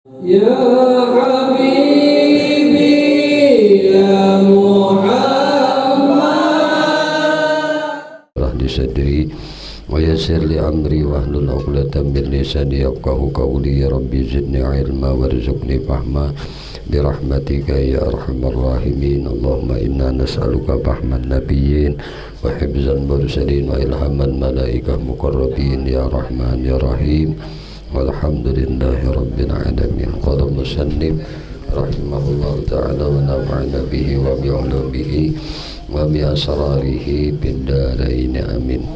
Ya Habibi ya Muhammad Rahdi sadri wa yassir li amri wahlul 'uqdatam min lisani yafqahu qawli ya rabbi zidni ilma warzuqni fahma birahmatika ya arhamar rahimin Allahumma inna nas'aluka fahman nabiyyin wa hifzal mursalin wa ilhaman malaikah muqarrabin ya rahman ya rahim walhamdulillahi rabbil alamin. Qala musannif rahimahullah ta'ala wa nafa'ana bihi wa bi'ulumihi wa bi'asrarihi bid-darain amin.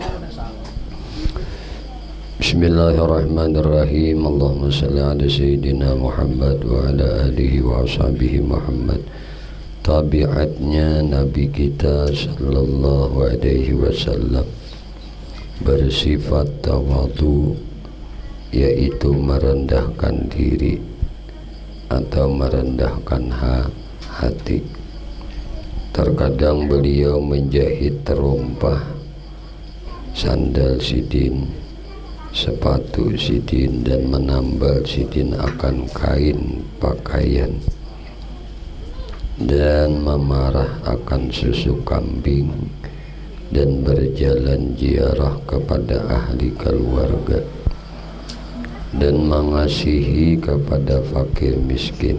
Bismillahirrahmanirrahim. Allahumma salli ala sayyidina Muhammad wa ala alihi wa ashabihi Muhammad. Tabiatnya Nabi kita sallallahu alaihi wasallam bersifat tawadu, yaitu merendahkan diri atau merendahkan hati. Terkadang beliau menjahit terompah, sandal sidin, sepatu sidin, dan menambal sidin akan kain pakaian, dan memarah akan susu kambing, dan berjalan ziarah kepada ahli keluarga, dan mengasihi kepada fakir miskin,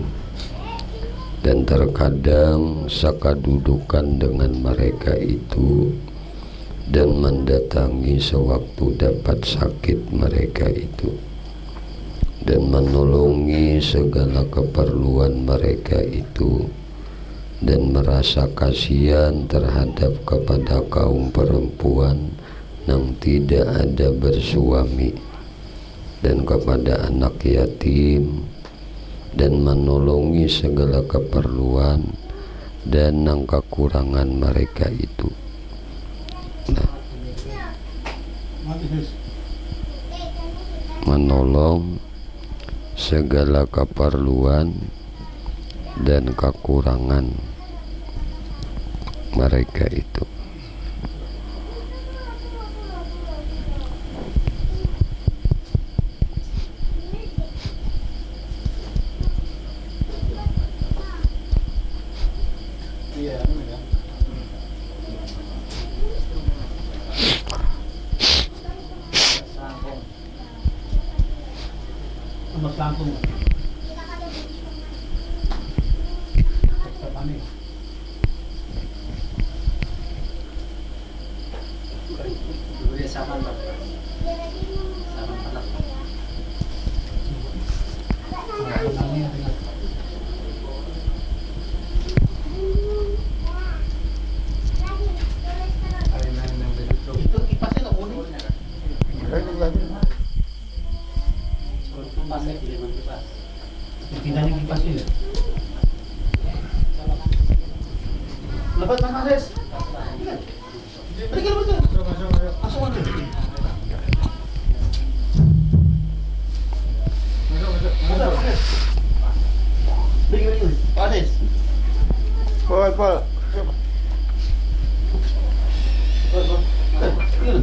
dan terkadang sakadudukan dengan mereka itu dan mendatangi sewaktu dapat sakit mereka itu, dan menolongi segala keperluan mereka itu, dan merasa kasihan terhadap kepada kaum perempuan yang tidak ada bersuami, dan kepada anak yatim, dan menolongi segala keperluan dan kekurangan mereka itu. Nah, menolong segala keperluan dan kekurangan mereka itu.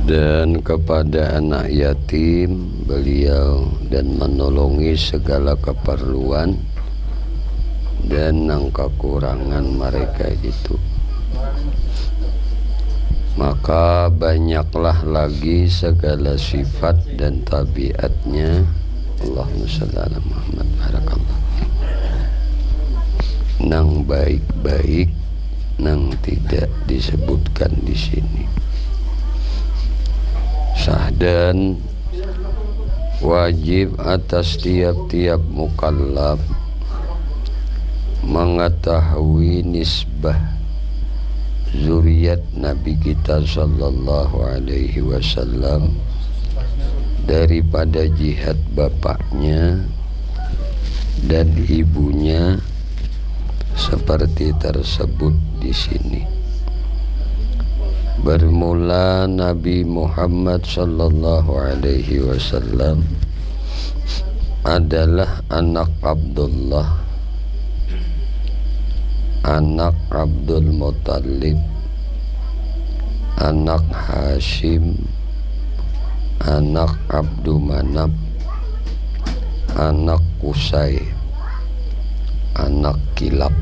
Dan kepada anak yatim beliau dan menolongi segala keperluan dan kekurangan mereka itu. Maka banyaklah lagi segala sifat dan tabiatnya. Allahumma shalli ala Muhammad barakallah. Nang baik-baik, nang tidak disebutkan di sini. Sahdan wajib atas tiap-tiap mukallaf mengetahui nisbah zuriat Nabi kita sallallahu alaihi wasallam daripada jihad bapaknya dan ibunya seperti tersebut di sini. Bermula Nabi Muhammad sallallahu alaihi wasallam adalah anak Abdullah, anak Abdul Muttalib, anak Hashim, anak Abdu Manab, anak Kusai, anak Kilab.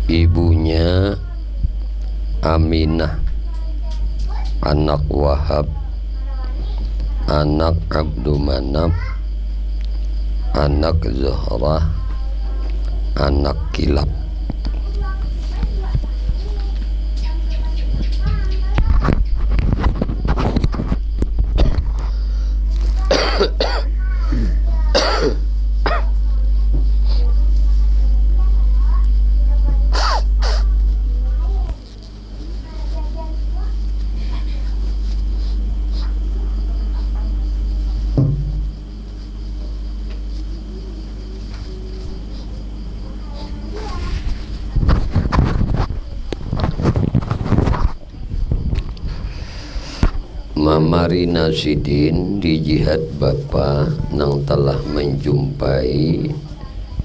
Ibunya Aminah, anak Wahab, anak Abdul Manaf, anak Zuhrah, anak Kilab. Mamari Nasidin di jihad bapa nang telah menjumpai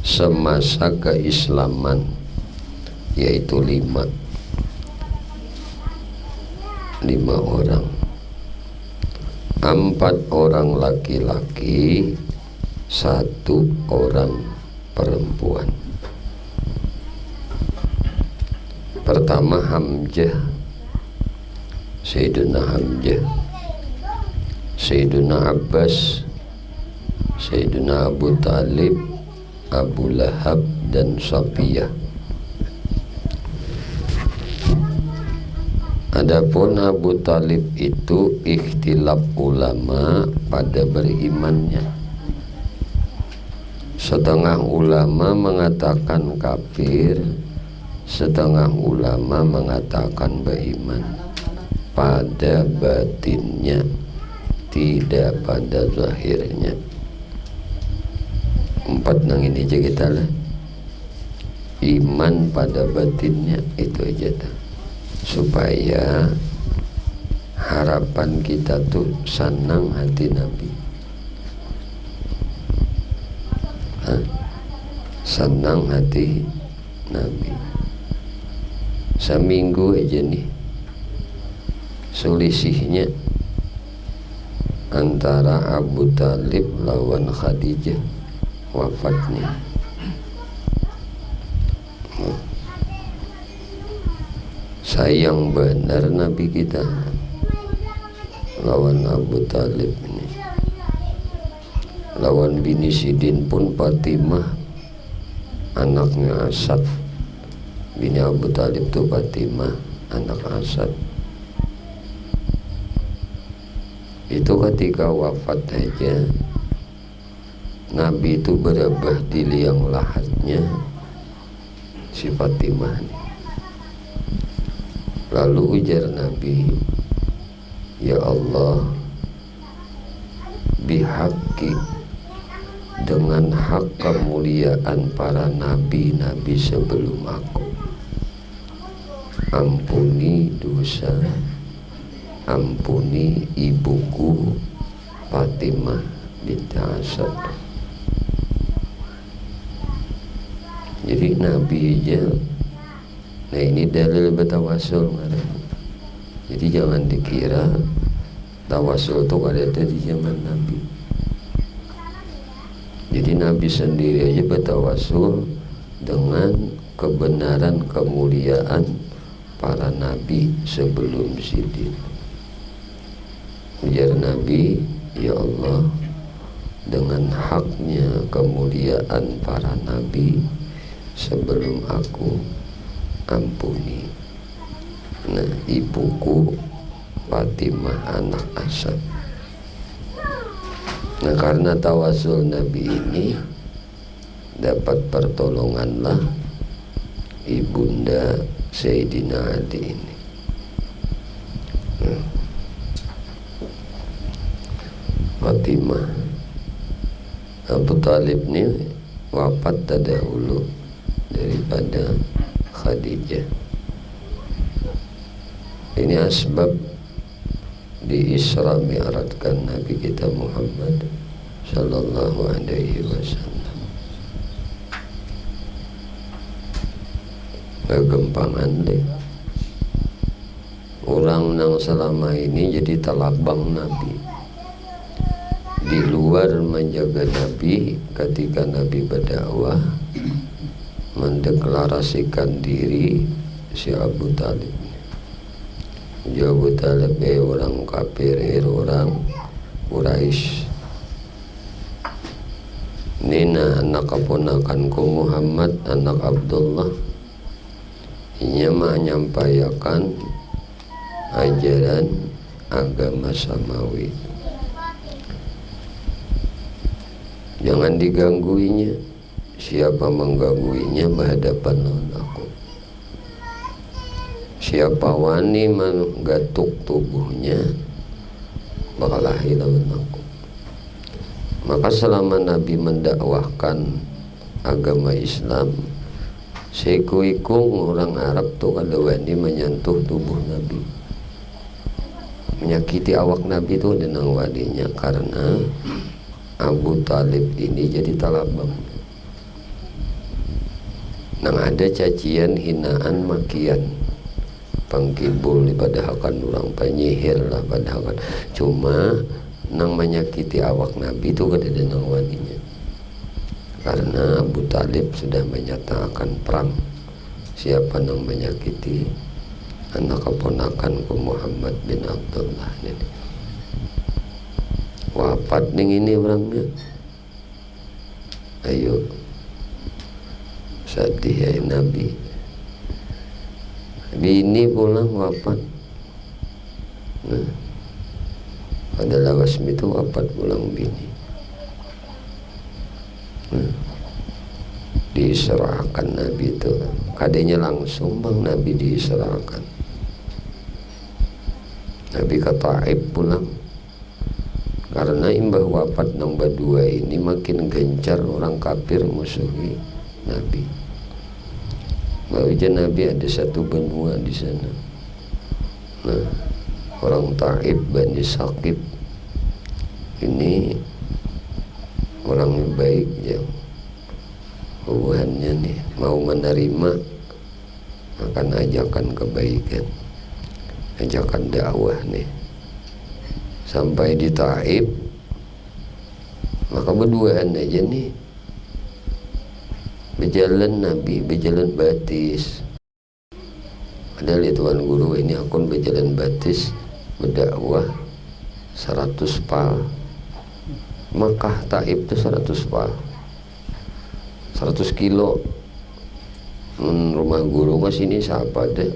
semasa keislaman, yaitu lima orang, 4 orang laki-laki, 1 orang perempuan. Pertama Hamzah, Sayyidina Hamzah, Sayyidina Abbas, Sayyidina Abu Talib, Abu Lahab, dan Safiyah. Adapun Abu Talib itu ikhtilaf ulama pada berimannya. Setengah ulama mengatakan kafir, setengah ulama mengatakan beriman pada batinnya, tidak pada zahirnya. 4 nang ini aja kita lah. Iman pada batinnya itu aja tuh. Supaya harapan kita tuh senang hati Nabi. Senang hati Nabi. Seminggu aja nih selisihnya antara Abu Talib lawan Khadijah wafatnya. Sayang benar Nabi kita lawan Abu Talib ini. Lawan bini Sidin pun Fatimah, anaknya Asad. Bini Abu Talib itu Fatimah, anak Asad. Itu ketika wafat aja Nabi itu berabah di liang lahatnya si Fatimah. Lalu ujar Nabi, ya Allah, bihaqi, dengan hak kemuliaan para nabi-nabi sebelum aku, ampuni dosa, ampuni ibuku Fatimah binti Asad. Jadi Nabi aja. Nah ini dalil bertawasul. Jadi jangan dikira tawasul itu ada di zaman Nabi. Jadi Nabi sendiri aja bertawasul dengan kebenaran kemuliaan para nabi sebelum Sidin. Ujar Nabi, ya Allah, dengan haknya kemuliaan para nabi sebelum aku, ampuni ibuku Fatimah anak Asad. Nah karena tawasul Nabi ini dapat pertolonganlah ibunda Sayyidina Ali ini. Fatimah. Abu Talib ini wafat terdahulu daripada Khadijah. Ini asbab di Isra Mi'rajkan Nabi kita Muhammad sallallahu alaihi wasallam. kegempangan deh orang yang selama ini jadi talabang Nabi, di luar menjaga Nabi ketika Nabi berdakwah, mendeklarasikan diri si Abu Talib. Abu Talib orang kafir, orang Quraisy. Nina anak keponakanku Muhammad anak Abdullah, inya menyampaikan ajaran agama samawi. Jangan digangguinya. Siapa menggangguinya berhadapan dengan aku. Siapa wani menggatuk tubuhnya bakal hilang aku. Maka selama Nabi mendakwahkan agama Islam, sekuikung orang Arab tuh kada wani menyentuh tubuh Nabi, menyakiti awak Nabi itu dengan wadinya, karena Abu Talib ini jadi talabang. Nang ada cacian, hinaan, makian, pangkibul padahal orang penyihir lah padahal. Cuma nang menyakiti awak Nabi itu kada dengan wadinya, karena Abu Talib sudah menyatakan perang. Siapa nang menyakiti anak keponakanku Muhammad bin Abdullah ini, wafat ning ini orangnya. Ayo sedih ya Nabi, bini pulang wafat. Nah, pada Lawasmi itu wafat pulang bini. Nah, diserahkan Nabi itu, kadenya langsung bang Nabi diserahkan. Nabi ke Taif pulang, karena imbah wafat nang berdua ini makin gencar orang kafir musuhi Nabi. Bahwa Nabi ada satu benua di sana. Nah, orang Taif Bani Saqib ini orang yang baik ya, hubungannya nih mau menerima akan ajakan kebaikan, ajakan dakwah nih. Sampai di Taif, maka berduaan aja nih, berjalan Nabi, berjalan batis. Ada tuan guru ini akun berjalan batis berdakwah 100 pal. Makkah Taif itu 100 pal, 100 kilo. Rumah guru ke sini siapa deh.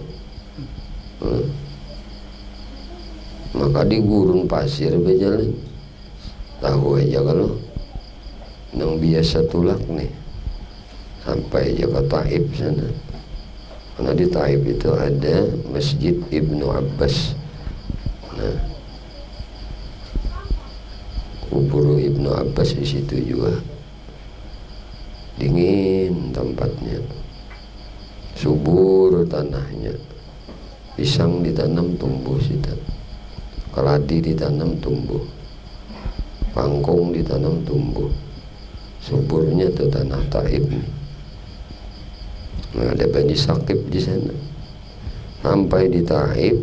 Maka di gurun pasir berjalan. Tahu aja kalau nang biasa tulak nih, sampai aja ke Taif sana. Karena di Taif itu ada Masjid Ibnu Abbas. Nah, kubur Ibnu Abbas di situ juga. Dingin tempatnya, subur tanahnya, pisang ditanam tumbuh situ, keladi ditanam tumbuh, kangkung ditanam tumbuh, suburnya tuh tanah Taif nih. Nah, ada Bani Saqib di sana. Sampai di Taif,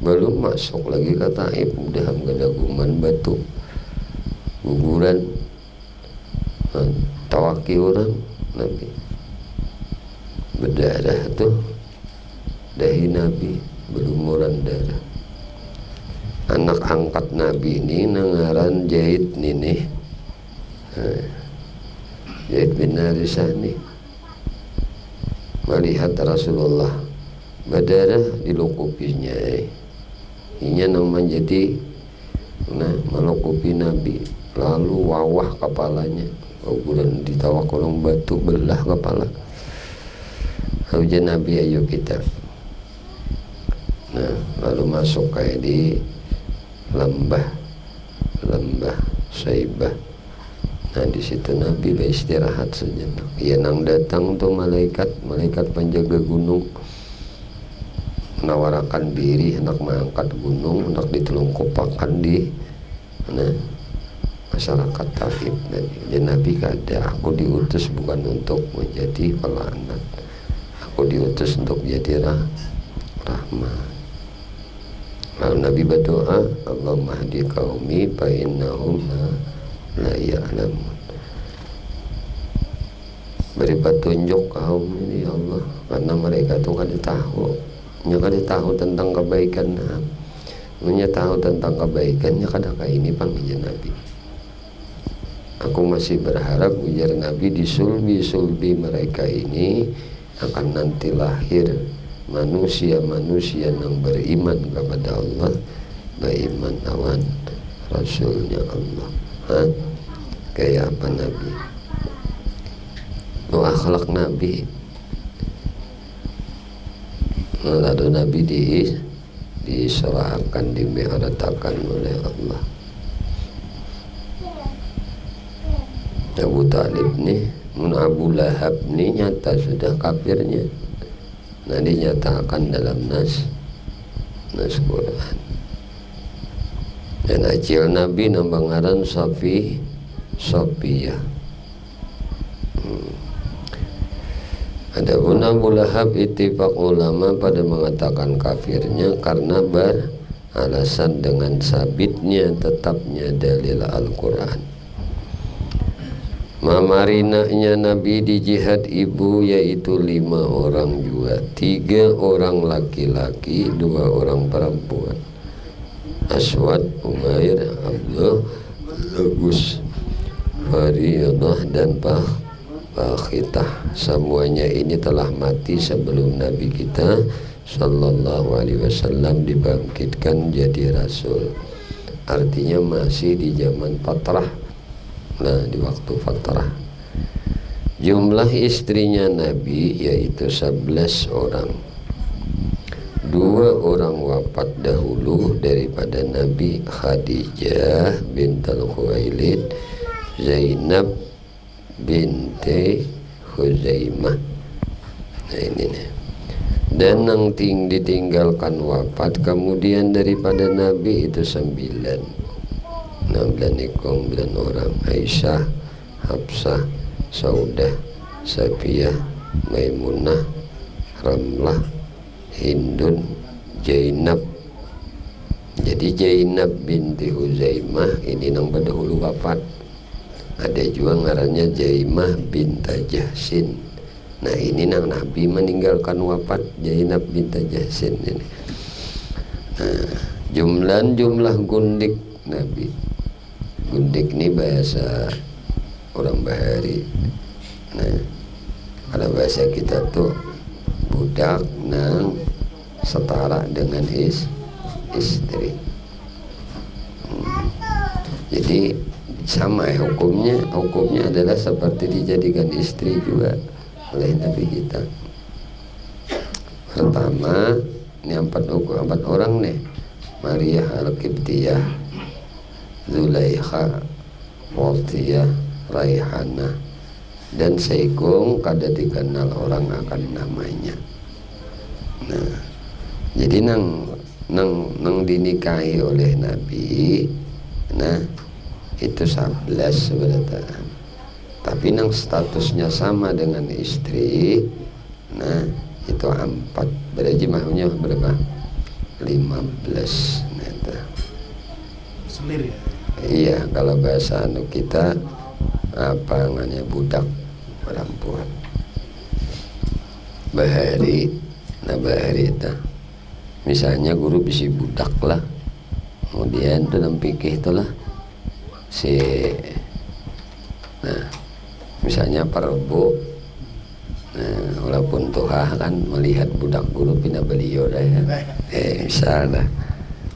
belum masuk lagi ke Taif, udah ada guman batu, guguran, tawaki orang Nabi, berdarah tuh dahi Nabi berlumuran darah. Anak angkat Nabi ini nangaran Zaid nih, Zaid bin Harisah nih, melihat Rasulullah berdarah di lukupinya, inya nang menjadi melukupi Nabi, lalu wawah kepalanya, guguran ditawa kolong batu belah kepala. Lalu Nabi ayo kita. Nah, lalu masuk kayak di lembah Saibah. Nah, di situ Nabi beristirahat sejenak. Ya, nang datang tuh malaikat penjaga gunung, menawarkan diri hendak mengangkat gunung, hendak ditelungkupakan di masyarakat Taif. Dan Nabi kata, aku diutus bukan untuk menjadi pelaknat, aku diutus untuk jadi rahmat. Lalu Nabi berdoa, Allahumma hdi qaumi fa innahum la ya'lamun. Beri petunjuk kaum ini ya Allah, karena mereka tuh kada tahu tentang kebaikan. Tahu tentang kebaikannya kada kayak ini panggil Nabi. Aku masih berharap ujar Nabi di sulbi mereka ini akan nanti lahir manusia-manusia yang beriman kepada Allah, beriman lawan Rasulnya Allah. Kayak apa Nabi? Akhlak Nabi. Lalu Nabi diserahkan, dimi'ratakan oleh Allah. Abu Talib nih, Abu Lahab nih nyata sudah kafirnya. Nah dinyatakan dalam nas Quran. Dan acil Nabi nambangaran Sofiyah. Adapun Abu Lahab ittifaq ulama pada mengatakan kafirnya karena beralasan dengan sabitnya tetapnya dalil Al-Quran. Mamarinanya Nabi di jihad ibu yaitu 5 orang juga, 3 orang laki-laki, 2 orang perempuan. Aswad, Umair, Abdullah, Agus, Fariyadah dan Bakhitah. Semuanya ini telah mati sebelum Nabi kita Sallallahu Alaihi Wasallam dibangkitkan jadi Rasul. Artinya masih di zaman fatrah. Nah di waktu fatrah. Jumlah istrinya Nabi yaitu 11 orang. 2 orang wafat dahulu daripada Nabi, Khadijah bintul Khuwailid, Zainab binti Khuzaimah. Nah ini nih. Dan yang ditinggalkan wafat kemudian daripada Nabi itu 9 orang. Aisyah, Hafsah, Saudah, Safiyah, Maimunah, Ramlah, Hindun, Zainab. Jadi Zainab binti Khuzaimah ini yang berdahulu wafat. Ada juga ngarannya Zaimah binta Jahsin. Nah ini nang Nabi meninggalkan wafat, Zainab binta Jahsin ini. Nah, jumlah gundik Nabi. Gundik ini bahasa orang Bahari. Nah, kalau bahasa kita tuh budak nang setara dengan istri. Jadi sama hukumnya adalah seperti dijadikan istri juga oleh Nabi kita. Pertama ini 4 orang nih, Maria Al-Qibtiyah, Zulaikha, Waltiyah, Raihana, dan Saigung kada dikenal orang akan namanya. Nah jadi nang dinikahi oleh Nabi, nah itu 11 sebenarnya, tapi nang statusnya sama dengan istri, nah itu 4. Berarti maksudnya berapa? 15. Nah, itu. Selir ya? Iya, kalau bahasa kita apa namanya, budak perempuan. Bahari, nah bahari itu. Misalnya guru bisi budak lah, kemudian dalam fikih itulah nah misalnya perbu, nah walaupun Tuhan kan melihat budak guru pindah beliau dah ya, misalnya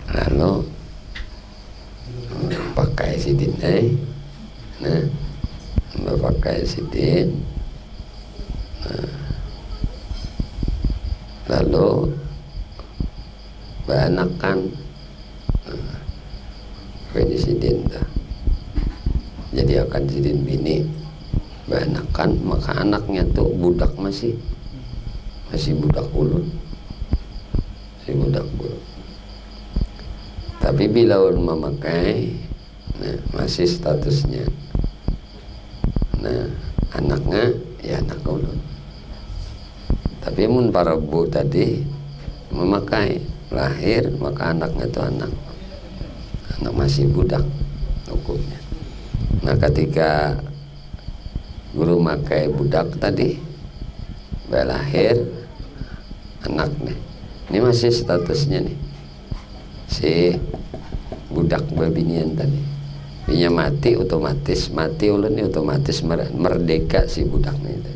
lalu pakai sidin nah pakai sidin, nah, lalu banakan ini sidin dah. Jadi akan sidin bini banakan, maka anaknya tuh budak masih budak ulun, tapi bila ulun memakai, nah masih statusnya, nah anaknya ya anak ulun, Tapi mun parabu tadi memakai lahir maka anaknya itu anak masih budak hukumnya. Nah ketika guru makai budak tadi lahir anak nih, ini masih statusnya nih si budak babinian tadi, dia mati otomatis mati ulun ini otomatis merdeka si budaknya tadi.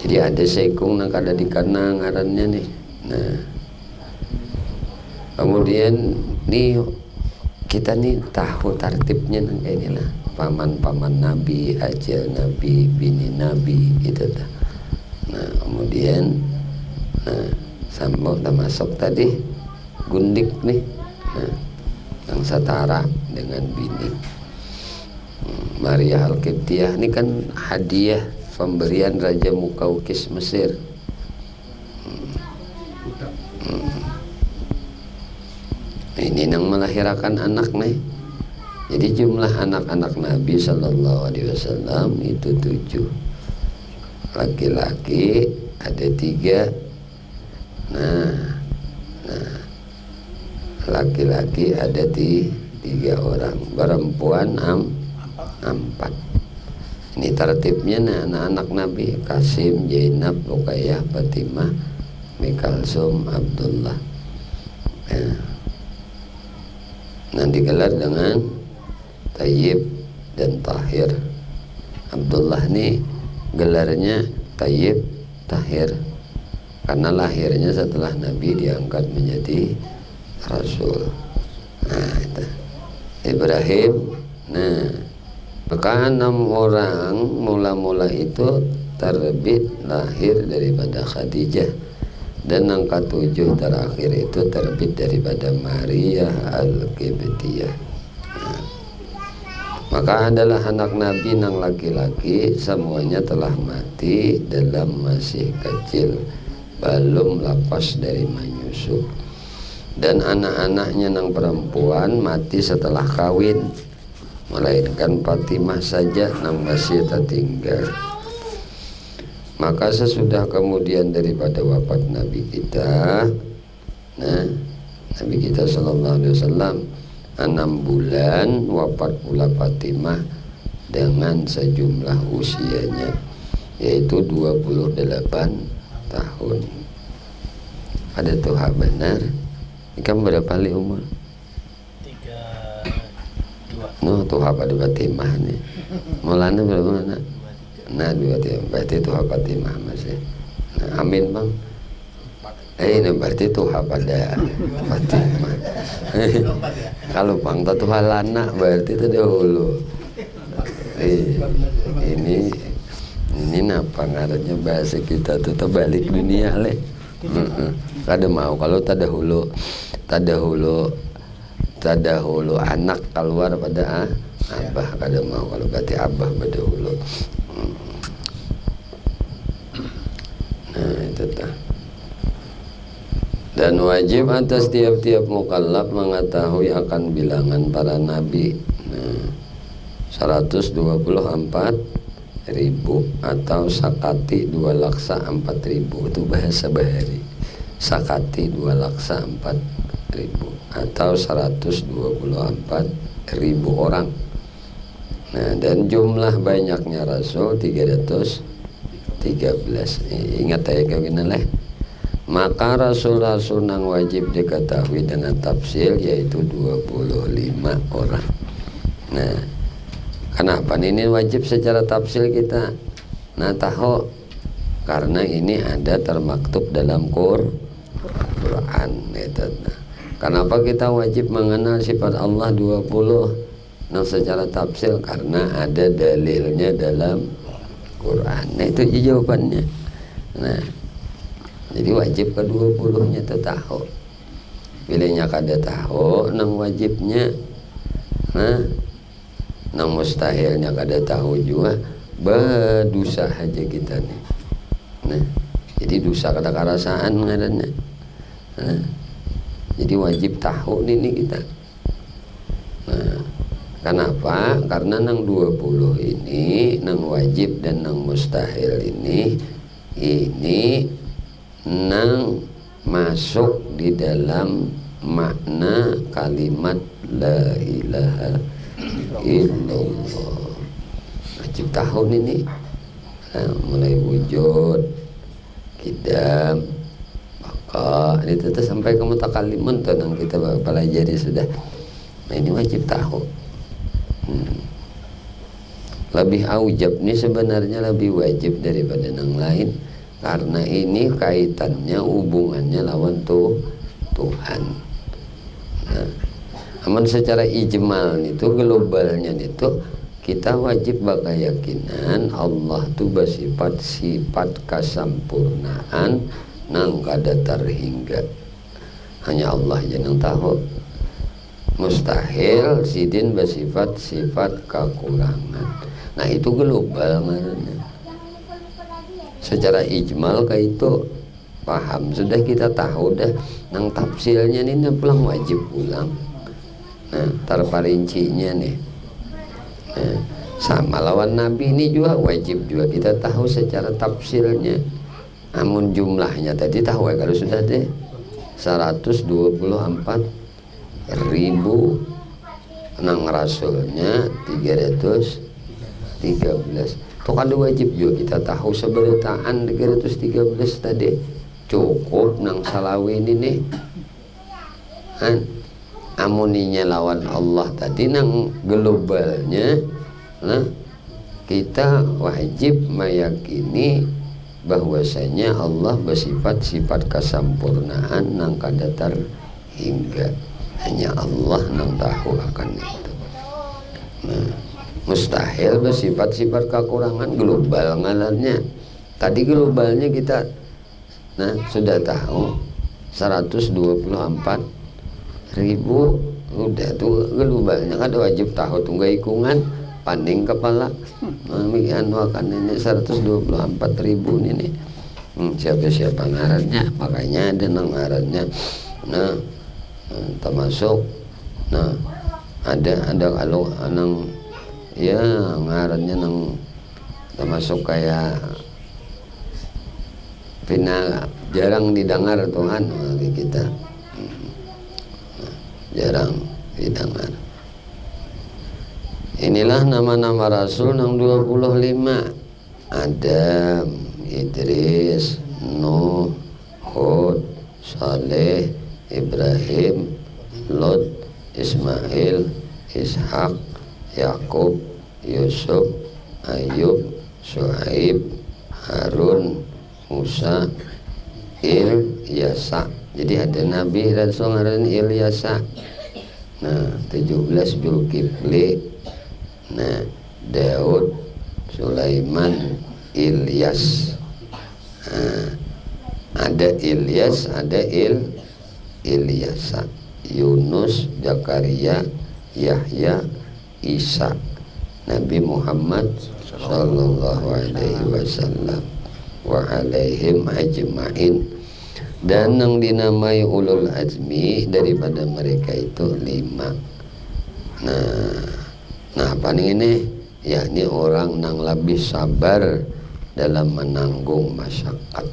Jadi ada sekung nang kada dikenang ngarannya nih. Nah kemudian nih kita nih tahu tertibnya nang kayak inilah, paman-paman Nabi, ajal Nabi, bini Nabi gitu dah. Nah kemudian sambung termasuk tadi gundik nih, yang setara dengan bini Maria Al-Qibtiyah. Ini kan hadiah pemberian Raja Mukaukis Mesir. Ini yang melahirkan anak nih. Jadi jumlah anak-anak Nabi Sallallahu Alaihi Wasallam itu 7. Laki-laki ada 3. Nah laki-laki ada 3 orang, perempuan 4. Ini tertibnya anak-anak Nabi: Kasim, Zainab, Ruqayyah, Fatimah, Mikalsum, Abdullah. Nah digelar dengan Tayyib dan Tahir. Abdullah nih gelarnya Tayyib Tahir karena lahirnya setelah Nabi diangkat menjadi Rasul. Nah itu Ibrahim. Nah maka 6 orang mula-mula itu terbit lahir daripada Khadijah, dan angka 7 terakhir itu terbit daripada Maria Al-Qibtiyah. Nah, maka adalah anak Nabi nang laki-laki semuanya telah mati dalam masih kecil, belum lepas dari menyusu, dan anak-anaknya nang perempuan mati setelah kawin, melainkan Fatimah saja nang masih tertinggal. Maka sesudah kemudian daripada wafat Nabi kita, Nabi kita Sallallahu Alaihi Wasallam 6 bulan wafat pula Fatimah dengan sejumlah usianya, yaitu 28 tahun. Ada tuh benar. Kamu berapa kali umur? 32. No, tuh pada Fatimah nih. Mulanya berapa mana? Nah 23, berarti tuh Fatimah masih. Nah, amin bang. Ini berarti tuh pada Fatimah. Kalau bang tuh halana berarti itu dahulu. Ini napa ngarannya bahasa kita tuh terbalik dunia leh. Kada mau kalau tadahulu anak keluar pada abah, kada mau kalau berarti abah berdahulu. Nah itu tah. Dan wajib atas tiap-tiap mukallaf mengetahui akan bilangan para nabi. 124.000 atau sakati 204.000 itu bahasa Bahari. Sakati 204.000 atau 124.000 orang. Nah, dan jumlah banyaknya Rasul 313. Ingat ya kayak gini lah. Maka Rasul-Rasul nang wajib diketahui dengan tafsil yaitu 25 orang. Nah, kenapa ini wajib secara tafsil kita? Nah tahu karena ini ada termaktub dalam Quran. Kenapa kita wajib mengenal sifat Allah 20 nah secara tafsil? Karena ada dalilnya dalam Quran. Nah itu jawabannya. Nah jadi wajib ke-20 nya itu tahu. Bilanya kada tahu nang wajibnya. Nah nang mustahilnya kada tahu juga, berdosa aja kita nih. Nah jadi dosa kada karasaan ngarannya. Nah jadi wajib tahu ini kita. Nah Kenapa? Karena nang 20 ini, nang wajib dan nang mustahil ini nang masuk di dalam makna kalimat la ilaha illallah. Wajib tahun ini mulai wujud, kidam, baka, ini tetap sampai ke mutakalimun tuh yang kita pelajari sudah. Nah ini wajib tahu. Lebih aujab ini sebenarnya lebih wajib daripada yang lain, karena ini kaitannya hubungannya lawan Tuhan. Nah, namun secara ijmal itu globalnya itu kita wajib bakayakinan Allah tu bersifat sifat kesampurnaan nang kada terhingga. Hanya Allah yang tahu. Mustahil sidin bersifat sifat kekurangan. Nah itu global maknanya. Secara ijmal kayak itu paham sudah, kita tahu dah. Nang tafsirnya ini pulang wajib pulang. Nah terperincinya nih. Nah, sama lawan Nabi ini juga wajib juga kita tahu secara tafsirnya. Namun jumlahnya tadi tahu ya, kalau sudah deh 124.000 nang rasulnya 313. Itu kan wajib juga kita tahu seberitaan 313 tadi cukup nang salawi ini nih. Amuninya lawan Allah tadi nang globalnya. Nah kita wajib meyakini bahwasanya Allah bersifat sifat kesempurnaan nang kada terhingga. Hanya Allah nang tahu akan itu. Nah, mustahil bersifat-sifat kekurangan global ngalannya. Tadi globalnya kita sudah tahu 124.000 udah tuh globalnya kan wajib tahu tunggu hikungan panding kepala. Demikian akan ini 124.000 ini. Siapa-siapa ngarannya, makanya ada nang ngarannya. Termasuk ada kalau nang ya ngarannya nang termasuk kayak jarang didengar Tuhan bagi kita, jarang didengar. Inilah nama-nama Rasul nang 25. Adam, Idris, Nuh, Hud, Saleh, Ibrahim, Lot, Ismail, Ishak, Yakub, Yusuf, Ayub, Shu'aib, Harun, Musa, Ilyasa. Jadi ada Nabi Rasul ngaran Ilyasa. Nah 17 Zulkifli. Nah Daud, Sulaiman, Ilyas. Ada Ilyas, ada Ilyasa, Yunus, Zakaria, Yahya, Isa, Nabi Muhammad sallallahu alaihi wasallam wa alaihim ajma'in. Dan yang dinamai ulul azmi daripada mereka itu 5. Nah apa nih ini? Yakni orang yang lebih sabar dalam menanggung masyakat,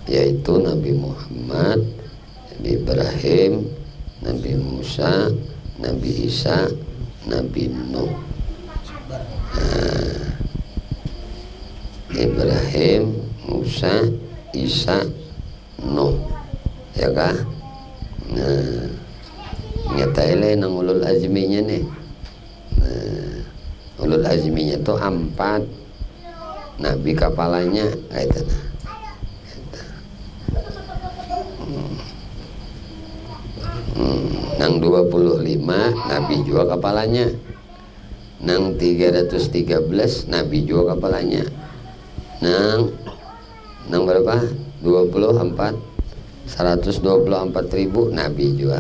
yaitu Nabi Muhammad, Nabi Ibrahim, Nabi Musa, Nabi Isa, Nabi Nuh. Ibrahim, Musa, Isa, Nuh, ya kah? Nyataile nang ulul azminya nih. Ulul azminya tuh 4 nabi kepalanya kayak itu. Nang 25 nabi juga kepalanya. Nang 313 nabi juga kepalanya. Nang berapa? 24 124.000 nabi juga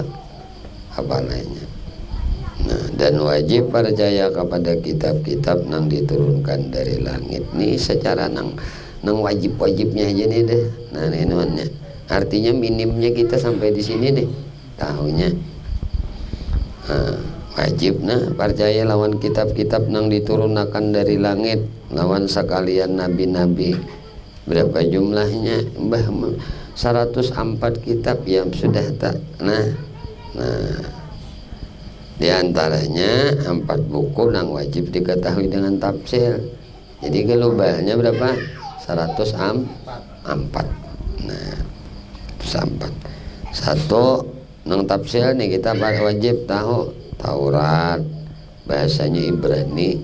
kepalanya. Nah, dan wajib percaya kepada kitab-kitab nang diturunkan dari langit nih secara nang wajib-wajibnya aja nih deh. Nah ini namanya. Artinya minimnya kita sampai di sini nih tahunya. wajib nah percaya lawan kitab-kitab nang diturunakan dari langit, lawan sekalian nabi-nabi. Berapa jumlahnya? 104 kitab yang sudah tak. Nah diantaranya 4 buku yang wajib diketahui dengan tafsir. Jadi globalnya berapa? 104. Nah 104. Satu nang tafsir nih kita wajib tahu Taurat bahasanya Ibrani.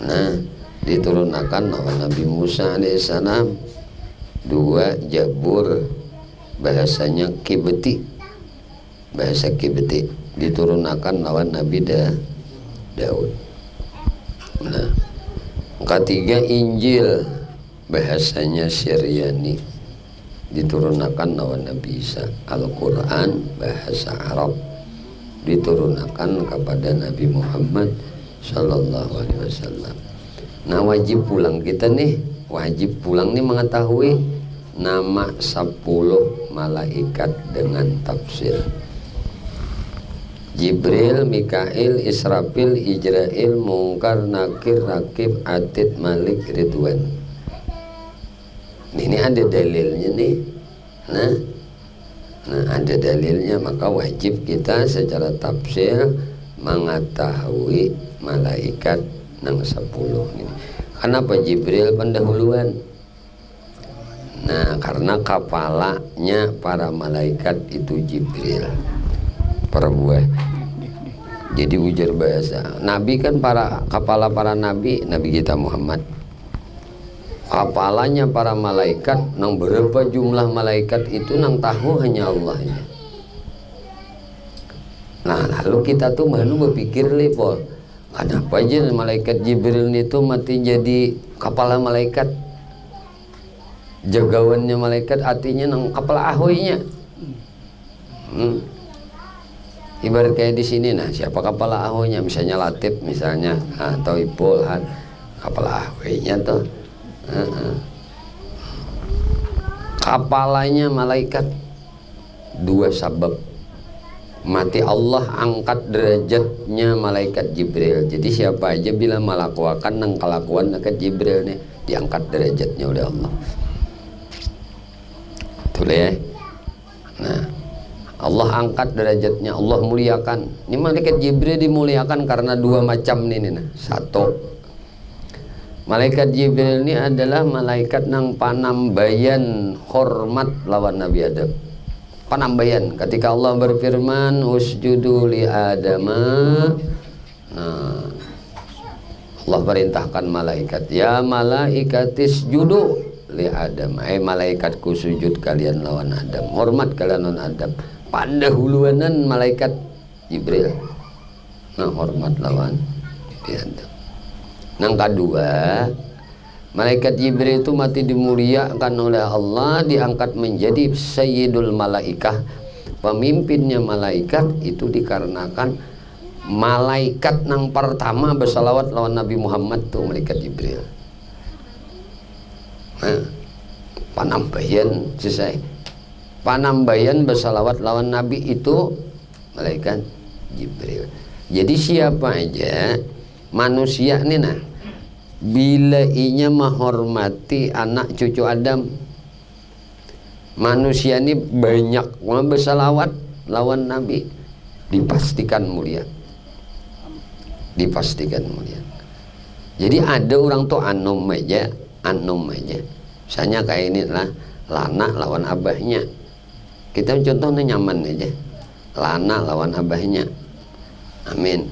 Nah diturunkan oleh Nabi Musa alaihissalam. 2 Jabur bahasanya Kibti, bahasa Kibti diturunkan lawan Nabi Daud. Nah, 3 Injil bahasanya Syriani diturunkan lawan Nabi Isa. Al-Quran bahasa Arab diturunkan kepada Nabi Muhammad Sallallahu Alaihi Wasallam. Nah wajib pulang kita nih, wajib pulang nih mengetahui nama 10 malaikat dengan tafsir. Jibril, Mikail, Israfil, Ijrail, Mungkar, Nakir, Rakib, Atid, Malik, Ridwan. Ini ada dalilnya nih. Nah ada dalilnya, maka wajib kita secara tafsir mengetahui malaikat nang 10 ini. Kenapa Jibril pendahuluan? Nah karena kepalanya para malaikat itu Jibril, para buah. Jadi ujar bahasa Nabi kan kepala para nabi kita Muhammad. Kepalanya para malaikat nang berapa jumlah malaikat itu nang tahu hanya Allah ya. Nah lalu kita tuh baru berpikir lepol, kenapa aja malaikat Jibril itu mati jadi kepala malaikat, jagawannya malaikat artinya nang kepala ahoynya. Ibarat kayak di sini, nah siapa kepala ahoynya, misalnya Latif misalnya, atau Ipul, kepala ahoynya tuh. Kepalanya malaikat. 2 sabab mati Allah angkat derajatnya malaikat Jibril. Jadi siapa aja bila melakukan nang kelakuan dekat Jibril nih diangkat derajatnya oleh Allah. Betul ya. Nah Allah angkat derajatnya, Allah muliakan. Ini malaikat Jibril dimuliakan karena 2 macam nih. Nah 1, malaikat Jibril ini adalah malaikat nang panambayan hormat lawan Nabi Adam. Panambayan ketika Allah berfirman usjudu li Adama. Nah, Allah perintahkan malaikat, ya malaikatis judu li Adam. Malaikatku sujud kalian lawan Adam, hormat kalian lawan Adam. Pandahuluanan malaikat Jibril. Nah, hormat lawan Adam. Yang kedua, malaikat Jibril itu mati dimuliakan oleh Allah, diangkat menjadi Sayyidul Malaikah, pemimpinnya malaikat. Itu dikarenakan malaikat yang pertama bersalawat lawan Nabi Muhammad tuh malaikat Jibril. Nah, panambayan selesai. Panambayan bersalawat lawan Nabi itu malaikat Jibril. Jadi siapa aja manusia nih nah bila inya menghormati anak cucu Adam, manusia ini banyak bersalawat lawan Nabi, dipastikan mulia, dipastikan mulia. Jadi ada orang tuh anom aja, misalnya kayak ini lah, Lana lawan abahnya, kita contohnya nyaman aja, Lana lawan abahnya, amin.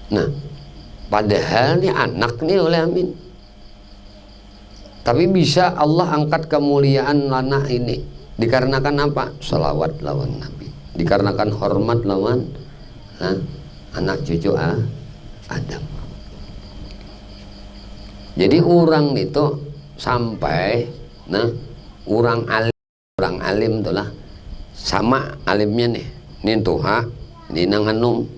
Nah padahal nih anak nih oleh amin, tapi bisa Allah angkat kemuliaan Lana ini dikarenakan apa? Salawat lawan Nabi, dikarenakan hormat lawan anak cucu Adam. Jadi orang itu sampai orang alim tuh lah sama alimnya nih tuha ini nang anum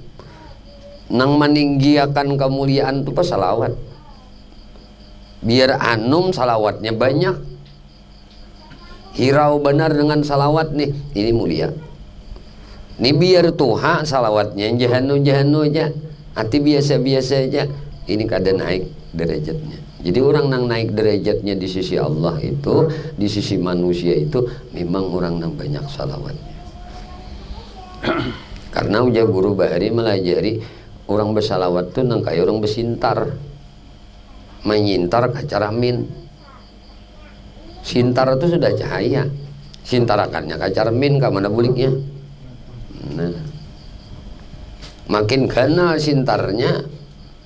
nang meninggiakan kemuliaan itu pas salawat, biar anum salawatnya banyak, hirau benar dengan salawat nih, ini mulia. Ini biar tuha salawatnya jahanu aja, hati biasa-biasa aja, ini kada naik derajatnya. Jadi orang nang naik derajatnya di sisi Allah itu, di sisi manusia itu memang orang nang banyak salawatnya. Karena ujar guru bahari melajari orang bersalawat tuh nang kayak orang bersintar, menyintar kacara min. Sintar itu sudah cahaya, sintarakannya kacara min ke mana buliknya. Nah, makin kenal sintarnya,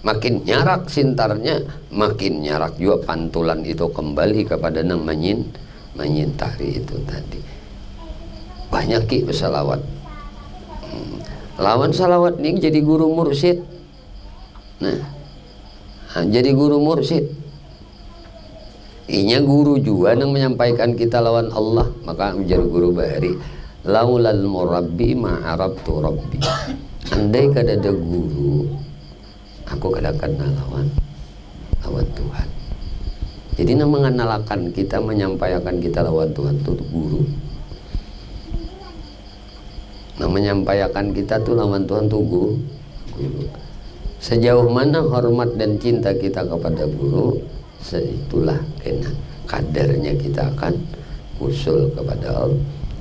makin nyarak sintarnya, makin nyarak juga pantulan itu kembali kepada nang menyintari itu tadi. Banyak ki bersalawat. Lawan salawat nih jadi guru mursyid. Nah, jadi guru mursyid. Inya guru juga nang menyampaikan kita lawan Allah, maka menjadi guru bahari. Laulal murabbi ma'arabtu rabbi. Andai kada ada guru, aku kada kenal lawan Tuhan. Jadi nang mengenalkan kita, menyampaikan kita lawan Tuhan itu guru. Nang menyampaikan kita tuh lawan Tuhan tuh guru. Sejauh mana hormat dan cinta kita kepada guru, seitulah kena kadarnya kita akan usul kepada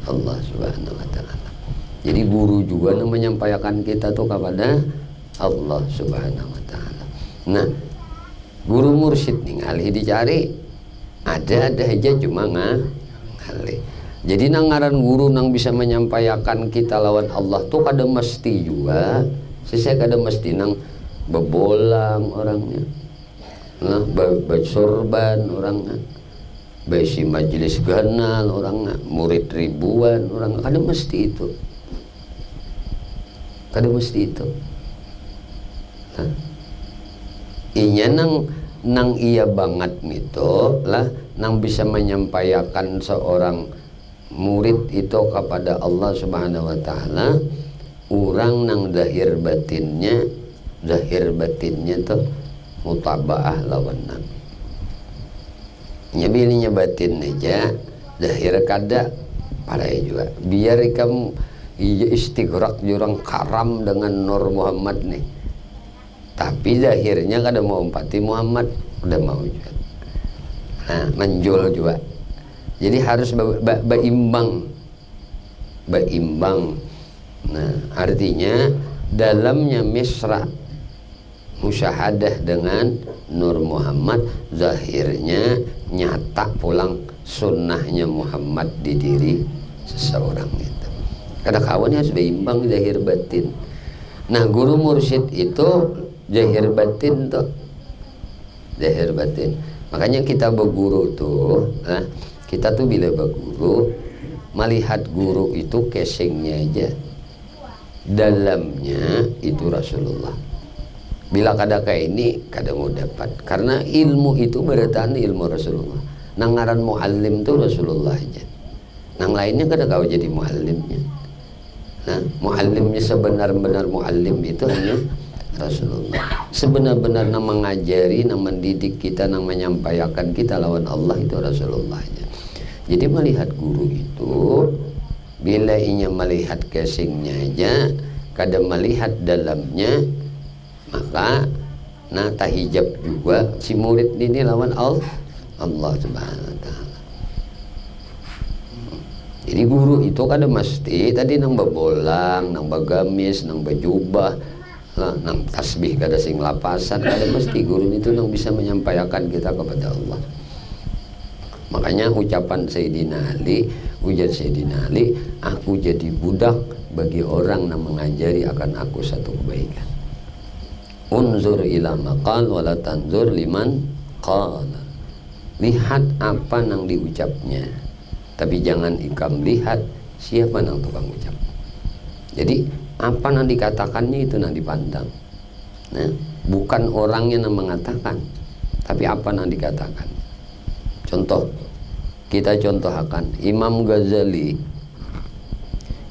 Allah Subhanahu wa taala. Jadi guru juga yang menyampaikan kita tuh kepada Allah Subhanahu wa taala. Nah, guru mursyid ningali dicari ada aja cuma ngali. Jadi nang ngaran guru nang bisa menyampaikan kita lawan Allah tuh kada mesti juga. Saya kada mesti nang bebolang orangnya. Nah, bersorban orangnya, besi majelis ganal orangnya, murid ribuan orangnya, kada mesti itu, Nah, inya nang iya banget gitu lah, nang bisa menyampaikan seorang murid itu kepada Allah Subhanahu wa taala, orang nang zahir batinnya tuh mutabaah lawan Nabi. Nyabilinya batin aja, zahir kada parai juga. Biar kamu istighraq jurang karam dengan Nur Muhammad nih. Tapi zahirnya kada mau empati Muhammad, udah mau juga. Nah, menjual juga. Jadi harus berimbang. Nah, artinya dalamnya misra musyahadah dengan Nur Muhammad, zahirnya nyata pulang sunnahnya Muhammad di diri seseorang itu. Kada kawannya harus berimbang zahir batin. Nah, guru mursyid itu zahir batin tuh, zahir batin. Makanya kita berguru tuh, kita tuh bila berguru melihat guru itu casingnya aja, dalamnya itu Rasulullah. Bila kada kayak ini, kada mau dapat. Karena ilmu itu berarti ilmu Rasulullah. Nang ngaran muallim itu Rasulullah aja. Nang lainnya kada kau jadi muallimnya. Nah, muallimnya sebenar-benar muallim itu hanya Rasulullah. Sebenar-benar nang mengajari, nang mendidik kita, nang menyampaikan kita lawan Allah itu Rasulullah aja. Jadi melihat guru itu, bila inya melihat casingnya aja, kada melihat dalamnya, maka tahijab juga si murid ini lawan Allah Subhanahu wa taala. Jadi guru itu kada mesti tadi nang bebolang, nang bagamis, nang bajubah, nang tasbih kada sing lapasan, kada mesti guru itu nang bisa menyampaikan kita kepada Allah. Makanya ucapan Sayyidina Ali, ujar Sayyidina Ali, aku jadi budak bagi orang yang mengajari akan aku satu kebaikan. Unzur ila maqal wala tanzur liman qala. Lihat apa nang diucapnya, tapi jangan ikam lihat siapa nang tukang ucap. Jadi apa nang dikatakannya itu nang dipandang. Nah, bukan orangnya nang mengatakan, tapi apa nang dikatakan. Contoh, kita contohkan Imam Ghazali.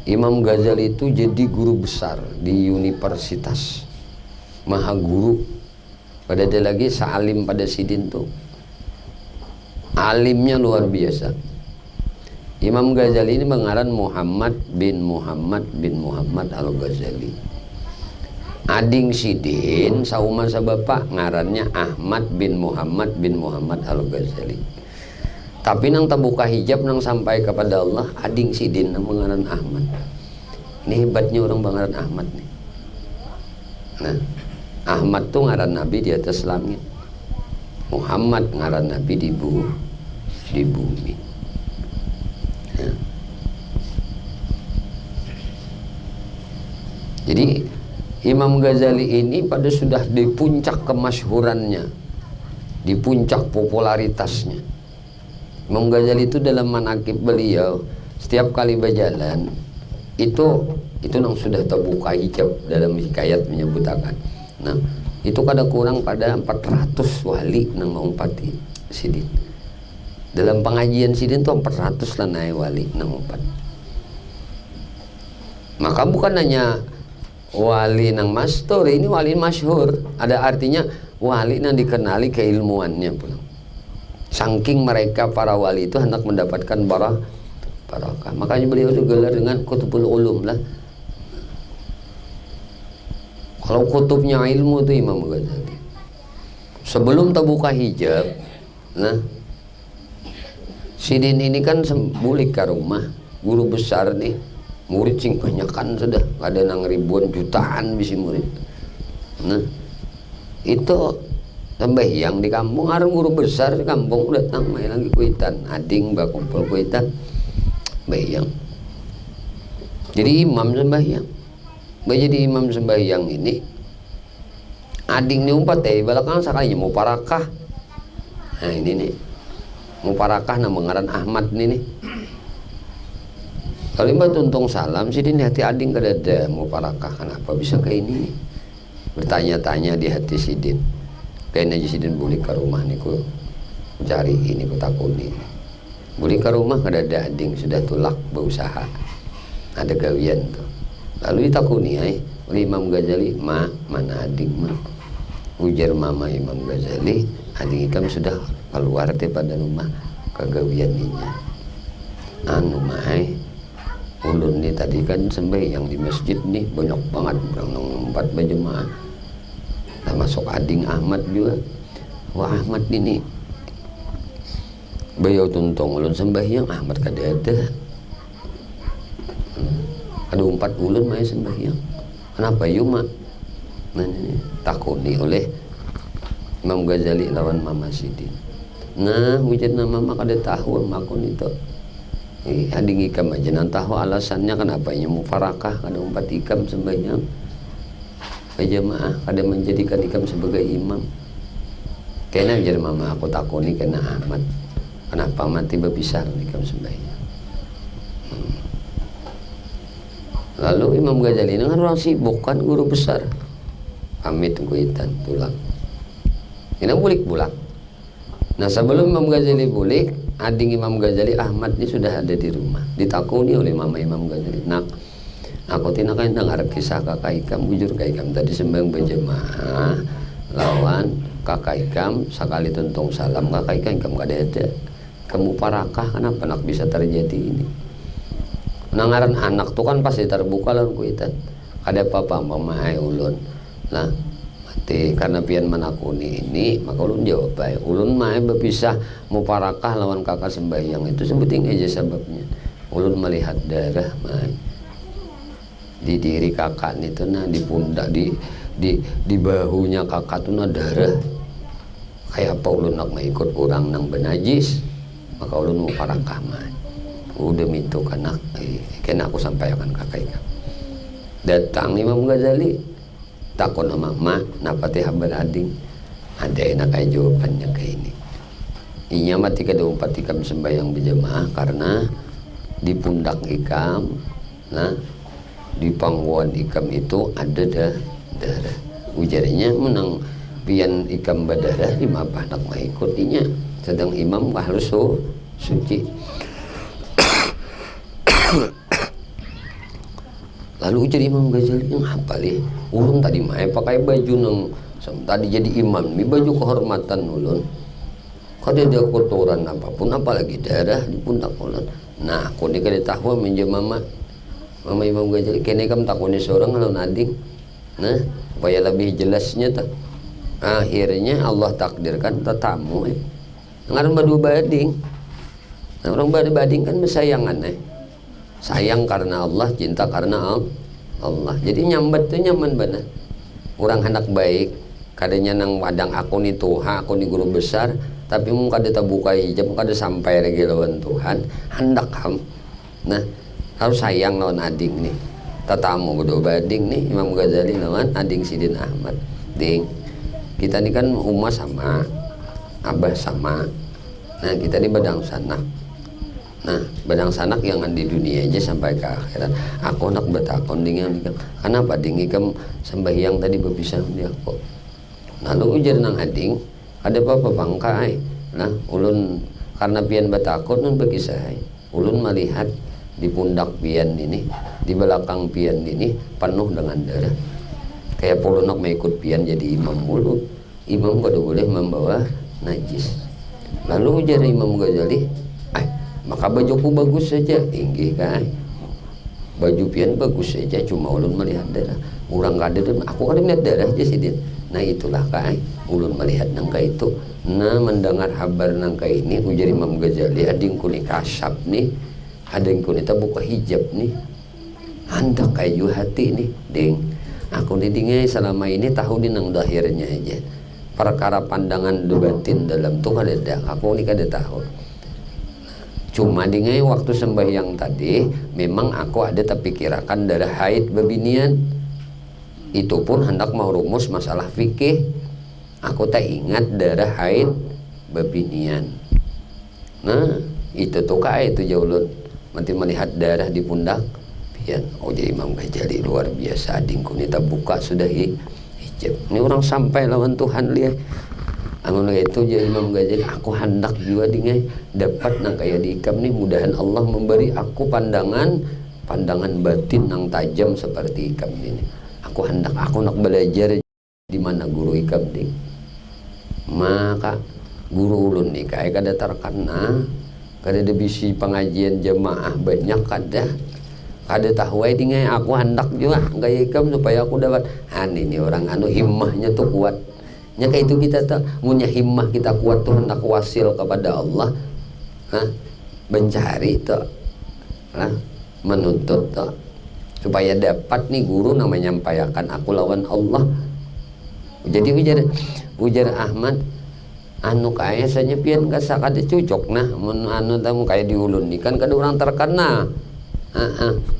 Imam Ghazali itu jadi guru besar di universitas, maha guru. Pada ada lagi Sa'alim pada Sidin tuh, alimnya luar biasa. Imam Ghazali ini mengaran Muhammad bin Muhammad bin Muhammad Al-Ghazali. Ading sidin sauma sabapak ngarannya Ahmad bin Muhammad Al-Ghazali. Tapi nang terbuka hijab nang sampai kepada Allah ading sidin nang mengaran Ahmad. Ini hebatnya orang bangaran Ahmad nih. Nah, Ahmad tuh ngaran Nabi di atas langit. Muhammad ngaran Nabi di bumi. Ya. Jadi Imam Ghazali ini pada sudah di puncak kemasyhurannya, di puncak popularitasnya. Imam Ghazali itu dalam manaqib beliau setiap kali berjalan itu nang sudah terbuka hijab dalam hikayat menyebutkan. Nah, itu kada kurang pada 400 wali nang mengumpati sidin. Dalam pengajian sidin tuh 400 lah naik wali nang umpat. Maka bukan hanya wali nang mastur, ini wali masyhur. Ada artinya wali nang dikenali keilmuannya pula. Saking mereka para wali itu hendak mendapatkan barakah. Makanya beliau itu gelar dengan kutubul ulum lah. Kalau kutubnya ilmu itu Imam Ghazali. Sebelum terbuka hijab, nah sidin ini kan bulik ke rumah guru besar nih, murid sing banyak kan sudah ada nang ribuan jutaan bisi murid. Nah itu sembahyang di kampung, ada guru besar di kampung datang main lagi kuitan, ading bakumpul kuitan sembahyang. Jadi imam sembahyang. Jadi imam sembahyang ini ading ni umpat belakang sekalinya mau parakah. Nah ini nih mau parakah nama ngaran Ahmad ini nih. Kalau mbak tuntung salam sih di hati ading kadada mau parakah, kenapa bisa kayak ini nih? Bertanya-tanya di hati sidin. Kayaknya aja sidin boleh ke rumah nih ku cari ini ku takuni. Boleh ke rumah kadada ading sudah tulak berusaha. Ada gawian tuh. Lalu ditakuni oleh Imam Ghazali, mana ading mah? Ujar mama Imam Ghazali, ading ikam sudah keluar daripada rumah kegawian ninya. Anu mai ulun nih tadi kan sembahyang di masjid nih banyak banget orang 4 berjemaah. Termasuk ading Ahmad juga. Wah Ahmad ini beliau tuntung ulun sembahyang Ahmad kada ada. Ada 4 ulun mai sembahyang. Kenapa yuk mak? Nah ini takuni oleh Imam Ghazali lawan Mama Sidin. Nah wujud nama maka ada tahu makun itu. Ading ikam aja nan tahu alasannya kenapa nya mufarakah kada 4 ikam sembahyang. Jemaah kada menjadikan ikam sebagai imam. Kena jadi mama aku takuni kena Ahmad. Kenapa mati berpisah ikam sembahyang? Lalu Imam Ghazali ini kan orang sibuk kan guru besar. Pamit kuitan tulang. Ini bulik pulang. Nah sebelum Imam Ghazali bulik, ading Imam Ghazali Ahmad ini sudah ada di rumah. Ditakuni oleh mama Imam Ghazali. Nak, aku tinakan dengar kisah kakak ikam, bujur kakak ikam tadi sembahyang berjemaah lawan kakak ikam sekali tuntung salam kakak ikam kada ada. Kamu parakah kenapa nak bisa terjadi ini? Nangaran anak tuh kan pasti terbuka lawan kuitan. Ada papa mama ulun. Nah mati karena pian menakuni ini maka ulun jawab baik. Ulun mah berpisah mau parakah lawan kakak sembahyang itu sebuting aja sebabnya. Ulun melihat darah mah di diri kakak itu nah di pundak di bahunya kakak tuh nah darah. Kayak apa ulun nak ikut orang nang benajis maka ulun mau parakah mah. Udah minta kanak kena aku sampaikan kakak ikam. Datang Imam Ghazali takut nama mak napati habar ading ada enak aja jawabannya kayak ini. Inya mati kada 4 ikam sembahyang berjemaah karena di pundak ikam, nah di pangkuan ikam itu ada darah. Ujarnya menang pian ikam berdarah di mapah nak mengikutinya. Sedang imam harus suci. Lalu ujar Imam Ghazali yang apa li? Ulun tadi mah pakai baju nang tadi jadi imam, mi baju kehormatan ulun. Kada ada kotoran apapun, apalagi darah di pundak ulun. Nah, aku ni kada tahu menje mama Imam Ghazali kene kam takuni seorang lawan ading. Nah, supaya lebih jelasnya tak. Akhirnya Allah takdirkan tetamu ngaran badu bading. Nah, orang badu bading kan bersayangan sayang karena Allah, cinta karena Allah. Jadi nyambat tuh nyaman benar. Orang hendak baik, kadanya nang wadang aku ni Tuhan, aku ni guru besar, tapi mun kada tabuka hijab, kada sampai lagi lawan Tuhan, hendak ham. Nah, harus sayang lawan ading nih. Tatamu badu bading nih Imam Ghazali lawan ading Sidin Ahmad. Ding. Kita ini kan umat sama, abah sama. Nah, kita ini badang sanak. Nah, badang sanak yang di dunia aja sampai ke akhirat. Aku nak bertakon dengan kenapa ding ikam sembahyang tadi berpisah dia kok. Lalu ujar nang ading, ada apa bangkai. Nah, ulun karena pian bertakon nun berkisah. Ulun melihat di pundak pian ini, di belakang pian ini penuh dengan darah. Kayak polonok mengikut pian jadi imam mulu. Imam kada boleh membawa najis. Lalu ujar Imam Ghazali, maka bajuku bagus saja, inggih kan? Baju pian bagus saja, cuma ulun melihat darah. Orang kada, aku kada melihat darah aja sih dia. Nah itulah kan, ulun melihat nangka itu. Nah mendengar kabar nangka ini, ujar Imam Ghazali, adingku ni kasap nih, adingku ni buka hijab nih, hendak kayu hati nih, ding. Aku didingai selama ini tahu di nang dahirnya aja. Perkara pandangan batin dalam tuh kada ada. Aku ni kada tahu. Cuma dingai waktu sembahyang tadi, memang aku ada terpikirkan darah haid bebinian. Itu pun hendak mau rumus masalah fikih. Aku tak ingat darah haid bebinian. Nah, itu tuh kaya itu jaulun. Nanti melihat darah di pundak. Oh jadi Imam Ghazali luar biasa, adingku ni tak buka sudah hijab. Ini orang sampai lawan Tuhan lihat. Amun itu jadi Imam Ghazali, aku hendak juga dingai dapat nang kaya di ikam ni, mudahan Allah memberi aku pandangan batin nang tajam seperti ikam ini. Aku nak belajar di mana guru ikam ding. Maka guru ulun ni kaya kada terkena, kada ada bisi pengajian jemaah banyak kada. Kada tahu dingai aku hendak juga gaya ikam supaya aku dapat. Ini orang himmahnya tuh kuat. Nya kayak itu kita tak punya himmah kita kuat tuh hendak wasil kepada Allah. Mencari tuh. Menuntut tuh. Supaya dapat nih guru namanya menyampaikan aku lawan Allah. Jadi ujar Ahmad kaya saja pian kasa kada cocok nah tamu kayak diulun ni kan kada orang terkenal.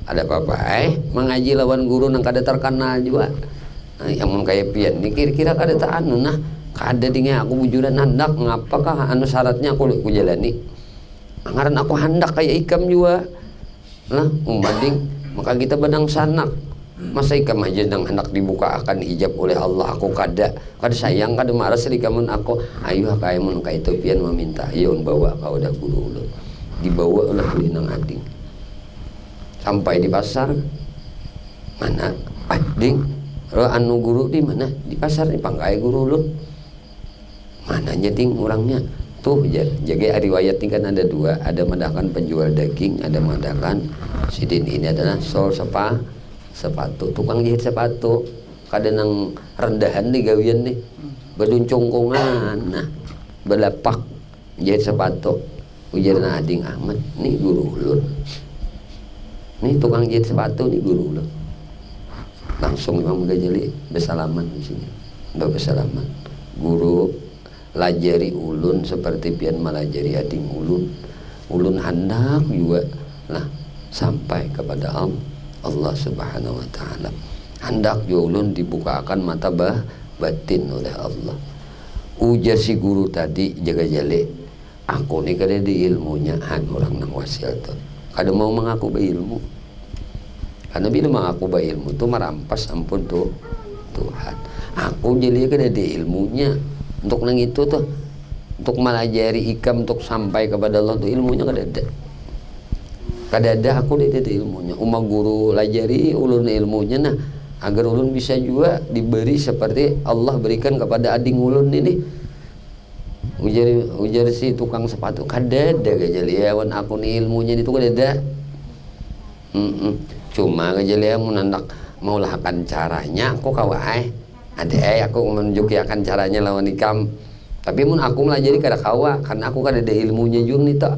Ada apa-apa mengaji lawan guru nang kada terkenal juga. Yang mun kaya pian ni kira-kira kada tak nah kada dingai aku bujuran hendak ngapakah syaratnya aku jalani. Ngaran aku hendak kaya ikam juga. Nah, umbanding maka kita badang sanak. Masa ikam aja nang hendak dibuka akan hijab oleh Allah aku kada sayang kada marah sedikamun aku ayo kaya mun kaya itu pian meminta ayo bawa kau dah guru ulun. Dibawa oleh nang ading. Sampai di pasar mana ding guru di mana di pasar di pangkai guru lu mananya ding orangnya tuh jaga riwayat ini kan ada dua, ada madakan penjual daging, ada madakan sidin ini adalah sol sepatu tukang jahit sepatu kada nang rendahan nih gawian nih beduncongkongan nah belapak jahit sepatu ujar na ading Ahmad nih guru ulun. Nih tukang jahit sepatu nih guru lo. Langsung Imam Ghazali bersalaman di sini. Bersalaman. Guru lajari ulun seperti pian malajari ading ulun. Ulun hendak juga lah sampai kepada Allah Subhanahu wa taala. Hendak juga ulun dibukakan mata batin oleh Allah. Ujar si guru tadi jaga jale. Aku nih kada di ilmunya orang nang wasil tuh. Kada mau mengaku berilmu. Karena bila mengaku berilmu itu merampas ampun tuh Tuhan. Aku jadi kada ada ilmunya untuk nang itu tuh untuk melajari ikam untuk sampai kepada Allah tuh ilmunya kada ada. Kada ada aku ada ilmunya. Uma guru lajari ulun ilmunya nah agar ulun bisa juga diberi seperti Allah berikan kepada ading ulun ini. ujar si tukang sepatu kadada gajaliawan aku nih ilmunya itu kadada. Cuma gajaliawan nandak mau lahakan caranya aku kawai ada aku menunjuki akan caranya lawan ikam, tapi mun aku melajari kada kawa karena aku kada ada ilmunya juga nih tak.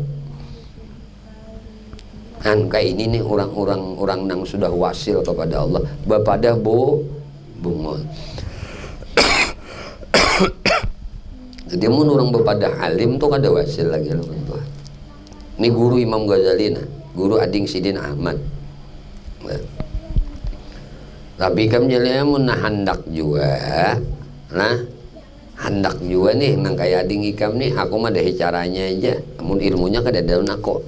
Kan kayak ini nih orang nang sudah wasil kepada Allah bapada bungol. Jadi mun orang bapada alim tuh kada wasil lagi loh tuh. Ini guru Imam Ghazali nah, guru Ading Sidin Ahmad. Nah. Tapi kam jelema mun handak juga, nah handak juga nih nang kayak Ading ikam nih, aku mah deh caranya aja. Mun ilmunya kada daun aku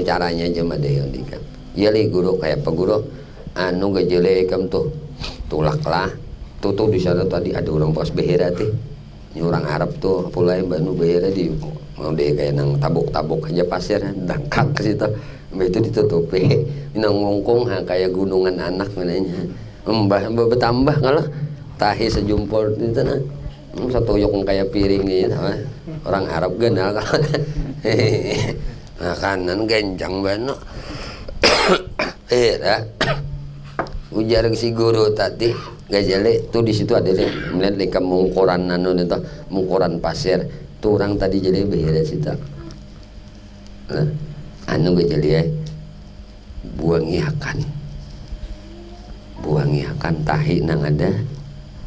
caranya aja mah deh ikam. Iya li guru kayak apa guru? Anu gajele ikam tuh tulak lah. Tuh di sana tadi ada orang pas behera teh. Ini orang Arab tuh pulai banu behera di mau deh kayak nang tabuk-tabuk aja pasir dangkak ke situ. Itu ditutupi nang ngongkong kayak gunungan anak namanya. Bertambah kalau tahi sejumpol itu nah. Satu yok kayak piring gitu. Orang Arab genal kalau. Makanan gencang bano. Ujar si guru tadi gajale tuh di situ ada melihat leka mungkoran anu itu mungkoran pasir tuh orang tadi jadi behera situ. Nah, anu gajale buangi akan tahi nang ada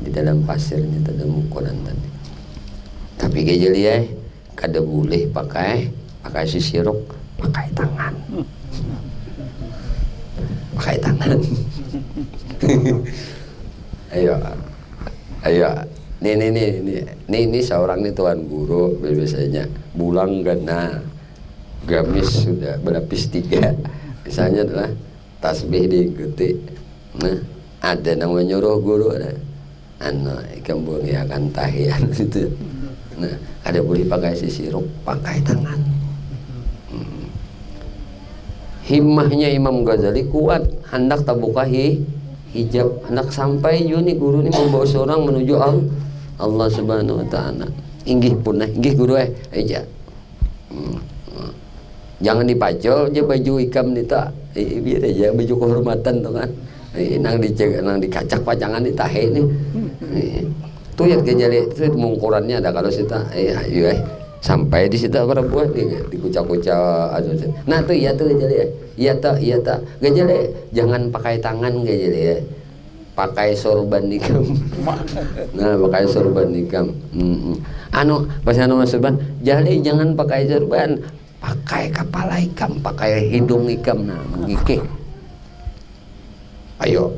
di dalam pasirnya dalam mungkoran tadi. Tapi gajale kada boleh pakai sisiruk, pakai tangan. Pakai tangan. Ayo. Ini seorang nih tuan guru biasanya bulang gana gamis sudah berlapis 3. Misalnya adalah tasbih diikuti. Nah, ada namanya nyuruh guru ada. Ikan buang ya akan tahian itu. Nah, ada boleh pakai sisiruk, pakai tangan. Himmahnya Imam Ghazali kuat, hendak tabuka hijab, hendak sampai Yuni guru ini membawa seorang menuju Allah Subhanahu wa taala. Inggih punah, inggih guru aja. Jangan dipacol aja baju ikam nita. Biar aja baju kehormatan tuh kan. Nang dikacak pacangan ditahe nih. Tuh ya Ghazali itu mungkurannya ada kalau kita sampai di situ para buah dikucak-kucak aduh. Nah tuh iya tuh Ghazali iya tak Ghazali jangan pakai tangan Ghazali ya, pakai sorban nikam. Nah pakai sorban nikam. Anu pas anu sorban Ghazali jangan pakai sorban, pakai kepala ikam, pakai hidung ikam. Nah mengikik ayo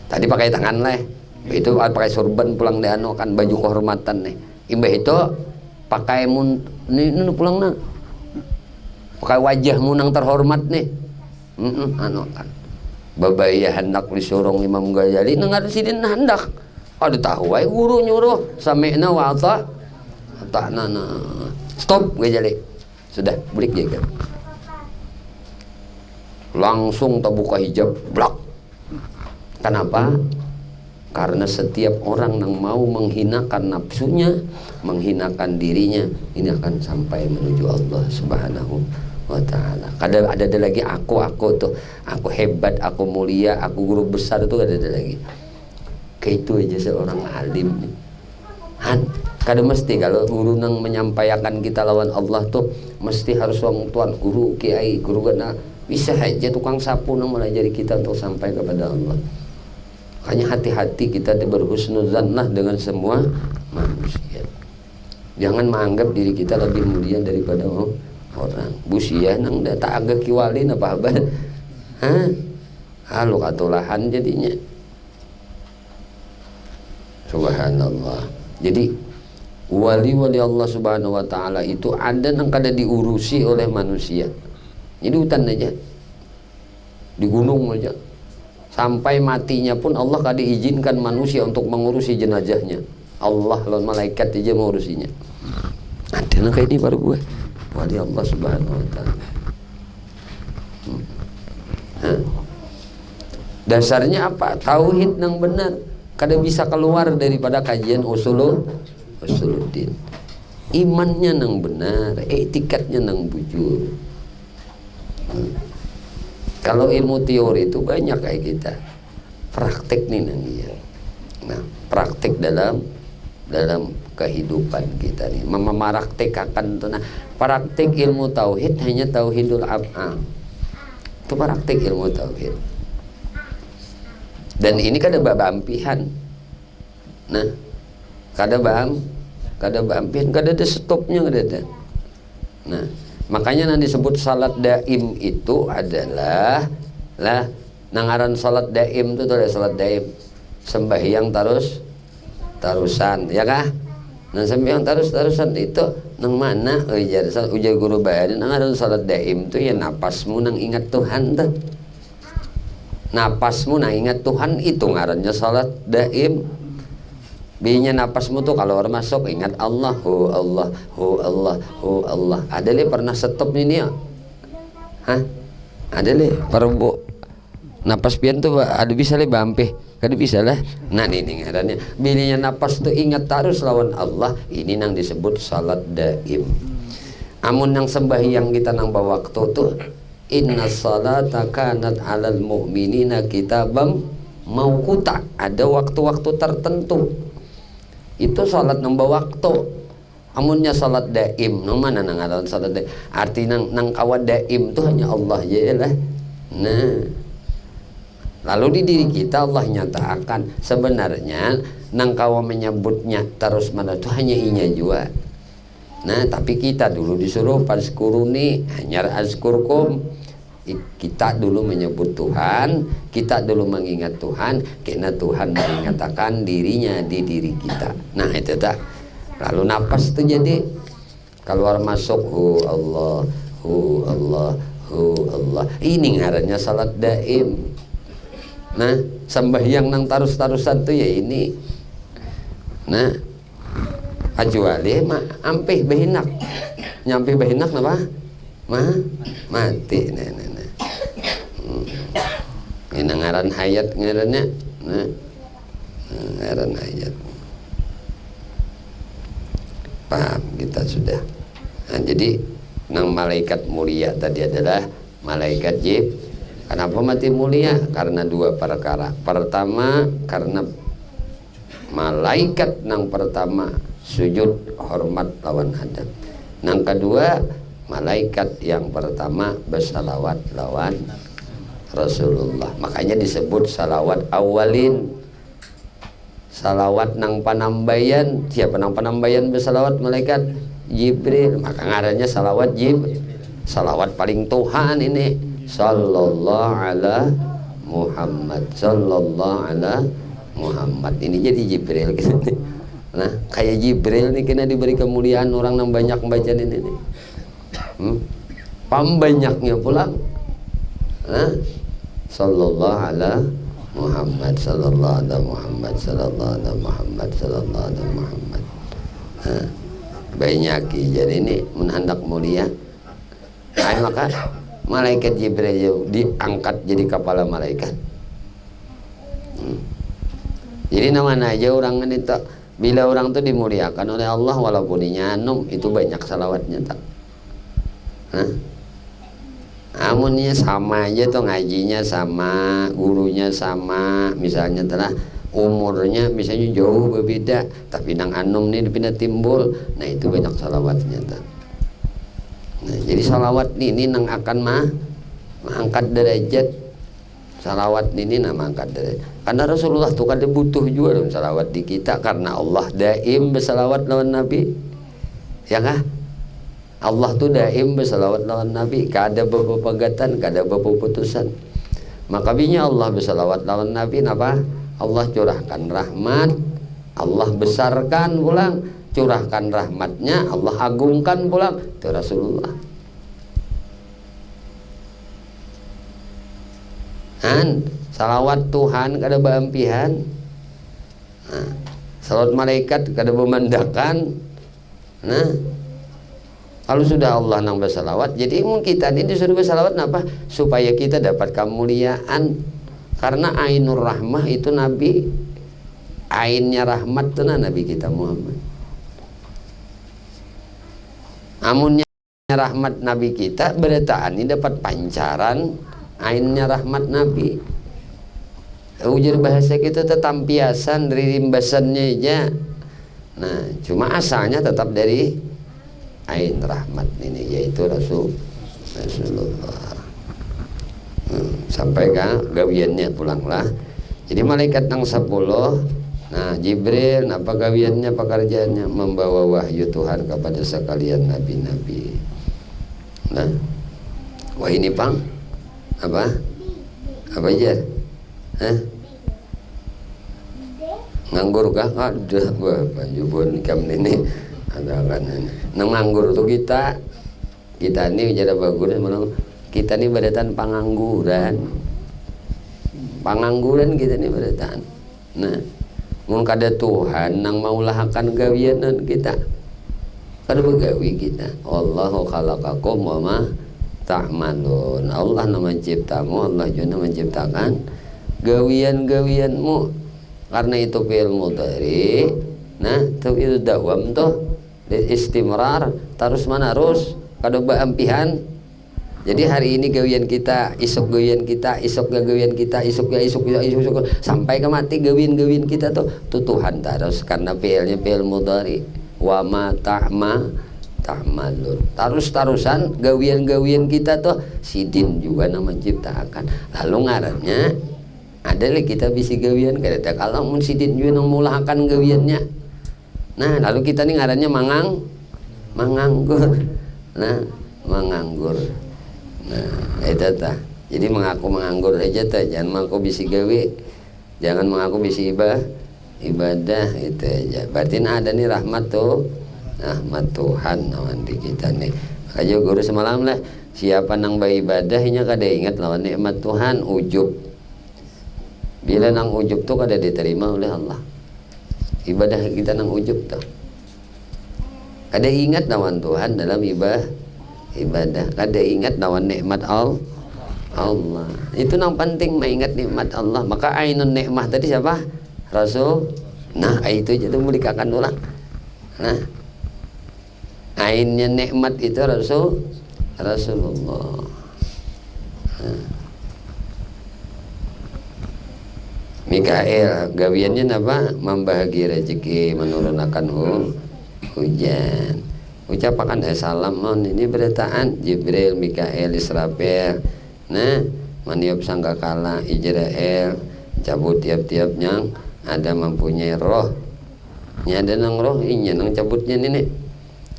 tadi pakai tangan lah itu pakai sorban pulang deh anu kan baju kehormatan nih imbah itu pakai ini pulang nah pakai wajahmu nang terhormat nih anu kan babaya hendak disurung Imam Ghazali nang ada sidin hendak ada tahu ay guru nyuruh sami'na wa ata'na stop Ghazali sudah balik jaga langsung terbuka hijab blak. Kenapa? Karena setiap orang yang mau menghinakan nafsunya, menghinakan dirinya, ini akan sampai menuju Allah Subhanahu wa taala. Ada lagi aku tuh, aku hebat, aku mulia, aku guru besar itu ada lagi. Kayak itu aja seorang alim nih. Kada mesti kalau guru nang menyampaikan kita lawan Allah tuh mesti harus orang tuan guru kiai guru gana bisa aja tukang sapu nang melajari kita untuk sampai kepada Allah. Makanya hati-hati kita berhusnuzannah dengan semua manusia. Jangan menganggap diri kita lebih mulia daripada orang. Busia nang tak agak kiwalin apa lu katulahan jadinya. Subhanallah. Jadi wali-wali Allah Subhanahu wa taala itu ada yang kada diurusi oleh manusia. Jadi hutan aja. Di gunung aja. Sampai matinya pun Allah kada izinkan manusia untuk mengurusi jenazahnya. Allah lawan malaikat aja mengurusinya. Ada yang kayak ini baru gue. Wali Allah Subhanahu wa taala. Dasarnya apa? Tauhid yang benar. Kada bisa keluar daripada kajian usulul usuluddin. Imannya nang benar, etikatnya nang bujur. Kalau ilmu teori itu banyak kayak kita, praktek nih nang iya. Nah, praktek dalam kehidupan kita nih, memaraktekkan tuh. Nah, praktek ilmu tauhid hanya tauhidul af'al. Itu praktek ilmu tauhid. Dan ini kada bampihan. Nah, kada bampihan, kada ada stopnya, kada ada. Nah, makanya yang disebut salat daim itu adalah nangaran salat daim itu ada salat daim. Sembahyang tarusan, ya kah? Nah, sembahyang tarusan itu nang mana? Ujar guru bayar nangaran salat daim itu ya napasmu nang ingat Tuhan tuh. Napasmu nang ingat Tuhan itu ngarannya salat daim. Binya napasmu tuh kalau orang masuk ingat Allah, hu Allah, hu Allah, hu Allah. Ada le pernah stop ini ya? Hah? Ada le perbu napas pian tuh ada bisa le bampe, kada bisa lah. Nah ini ngarannya. Binya napas tuh ingat terus lawan Allah, ini nang disebut salat daim. Amun nang sembahyang kita nang bawaktu tuh inna salata kanat 'alal mu'minina kitabam mauquta. Ada waktu-waktu tertentu. Itu salat nang waktu. Amunnya salat daim, nang mana nang ngaran salat daim? Arti nang kawat daim itu hanya Allah ya lah. Nah, lalu di diri kita Allah nyatakan sebenarnya nang kawa menyebutnya terus mana itu hanya inya juga. Nah, tapi kita dulu disuruh fazkuruni hanya azkurkum. Kita dulu menyebut Tuhan, kita dulu mengingat Tuhan, karena Tuhan mengingatkan dirinya di diri kita. Nah itu tak. Lalu napas itu jadi keluar masuk hu Allah, hu Allah, hu Allah. Ini ngarannya salat daim. Nah sembahyang nang tarusan tuh ya ini. Nah kecuali ampih behinak, nyampe behinak apa? Mati. Nah. Ini ngaran hayat ngarannya. Nah, ngaran hayat. Paham kita sudah. Nah, jadi nang malaikat mulia tadi adalah malaikat Jibril. Kenapa mati mulia? Karena dua perkara. Pertama karena malaikat nang pertama sujud hormat lawan Adam. Nang kedua malaikat yang pertama bersalawat lawan Rasulullah. Makanya disebut salawat awalin. Salawat nang panambayan. Siapa nang panambayan bersalawat? Malaikat Jibril. Maka ngarannya salawat Jibril. Salawat paling Tuhan ini. Sallallahu ala Muhammad. Sallallahu ala Muhammad. Ini jadi Jibril. Nah kayak Jibril nih kena diberi kemuliaan orang nang banyak membaca ini. Pambanyaknya pulang. Nah, sallallahu ala Muhammad, sallallahu ala Muhammad, sallallahu ala Muhammad, sallallahu ala Muhammad. Nah, banyak jadi ini menhandak mulia. Nah, maka malaikat Jibril diangkat jadi kepala malaikat. Jadi namanya aja orang itu bila orang itu dimuliakan oleh Allah walaupun nyanum itu banyak salawatnya tak. Nah, amunnya sama aja tuh ngajinya sama, gurunya sama, misalnya telah umurnya misalnya jauh berbeda, tapi nang anum nih dipindah timbul, nah itu banyak salawatnya tak. Nah, jadi salawat ini nang akan mengangkat derajat. Salawat ini nama angkat derajat. Karena Rasulullah tuh kan butuh juga dalam salawat di kita karena Allah daim bersalawat lawan Nabi, ya kah? Allah tuh daim bersalawat lawan Nabi, kada berpegatan, kada berputusan. Maka binya Allah bersalawat lawan Nabi, napa? Allah curahkan rahmat, Allah besarkan pulang, curahkan rahmatnya, Allah agungkan pulang itu Rasulullah. Kan salawat Tuhan kada beampihan. Nah, salawat malaikat kada memandakan. Nah, kalau sudah Allah nang bersalawat, jadi kita ini disuruh bersalawat napa? Supaya kita dapat kemuliaan. Karena ainur rahmah itu Nabi, ainnya rahmat itu Nabi kita Muhammad. Amunnya rahmat Nabi kita beretaan ini dapat pancaran ainnya rahmat Nabi. Ujar bahasa kita tetampiasan dari rimbasannya aja. Nah, cuma asalnya tetap dari ain rahmat ini, yaitu Rasulullah. Sampai ke gawiannya pulanglah. Jadi malaikat nang 10. Nah, Jibril apa gawiannya, pekerjaannya membawa wahyu Tuhan kepada sekalian nabi-nabi. Nah, wah ini Pang apa aja? Nganggur kah? Ada baju bon kam ini ada kan. Nang nganggur tuh kita ini jadi bagus kita ini berdatan pangangguran kita ini berdatan. Nah, mun kada Tuhan nang maulahakan gawianan kita kada begawi kita. Allahu khalaqakum wa ma ta'malun. Allah na menciptamu, Allah juga menciptakan gawian-gawianmu. Karena itu fi'il mudhari. Nah, itu dawam tuh istimrar terus menerus kada beampihan. Jadi hari ini gawian kita, isok gawian kita, isok gawian kita, isok sampai ke mati gawian kita tuh Tuhan terus karena fi'ilnya fi'il mudhari. Wa ma ta'malun. Terus-terusan gawian kita tuh sidin juga nama menciptakan. Lalu ngarannya adalah kita bisa gawian kada kalau mun sidin juga nang mulahakan gawiannya. Nah, lalu kita nih ngarannya menganggur. Nah, menganggur. Nah, itu tah. Jadi mengaku menganggur aja tah, jangan mengaku bisa gawe. Jangan mengaku bisa ibadah itu aja. Berarti ada nih rahmat tuh. Rahmat Tuhan lawan di kita nih. Ayo guru semalam lah, siapa nang beribadahnya kada ingat lawan nikmat Tuhan, ujub. Bila nang ujub tuh kada diterima oleh Allah. Ibadah kita nang ujub tuh. Kada ingat lawan Tuhan dalam ibadah. Kada ingat lawan nikmat Allah. Itu nang penting mengingat nikmat Allah. Maka ainun nikmah tadi siapa? Rasul. Nah, itu aja tuh mulikakan ulang. Nah, ainnya nikmat itu Rasulullah. Nah. Mikael gawiannya apa? Membagi rezeki, menurunkan hujan. Ucapakan salam non ini beritaan Jibril, Mikael, Israfil. Nah, maniup sangkakala Ijrael cabut tiap-tiap yang ada mempunyai roh. Nya ada nang roh inya nang cabutnya ini.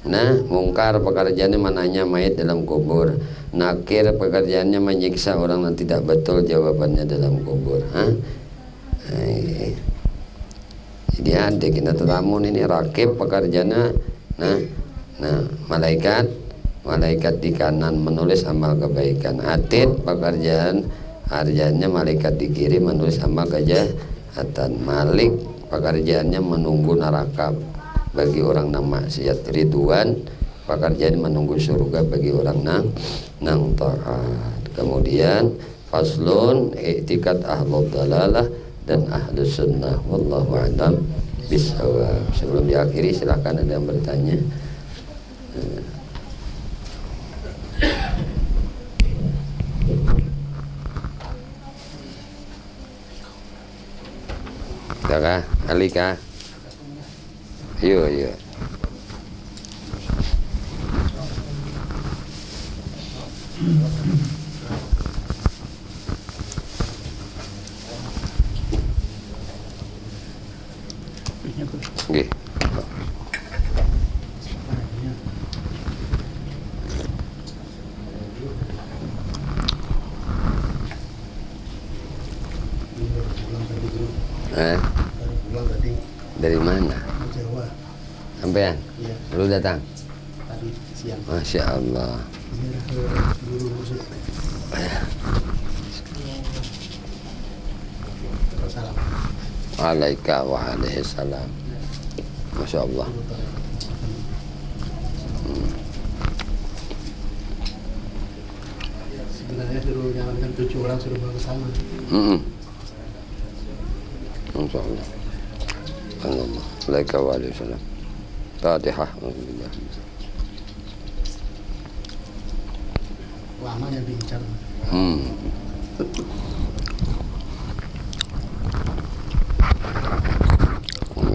Nah, mungkar pekerjaannya menanya mayat dalam kubur. Nakir pekerjaannya menyiksa orang yang tidak betul jawabannya dalam kubur. Jadi ada kita tetamu ini rakib pekerjaannya. Nah, malaikat di kanan menulis amal kebaikan. Atid pekerjaannya malaikat di kiri menulis amal kejahatan. Malik pekerjaannya menunggu neraka bagi orang nang maksiat. Ridwan pekerjaan menunggu surga bagi orang nang taat. Kemudian faslun i'tikad ahlul dalalah dan ahlus sunnah. Wallahu a'lam bishawab. Sebelum diakhiri silakan ada yang bertanya. Kak, Alika. Iya. Nggih. Dari mana? Jawa. Sampean? Iya. Lu datang? Tadi siang. Masya Allah. Guru musik. Salam. Alaika wa alaihi salam. Masya Allah. Sebenarnya suruh jalankan 7 orang suruh bawa ke sana. Masya Allah. Allah. Alaika wa alaihi salam. Fatihah. lama yang diincar.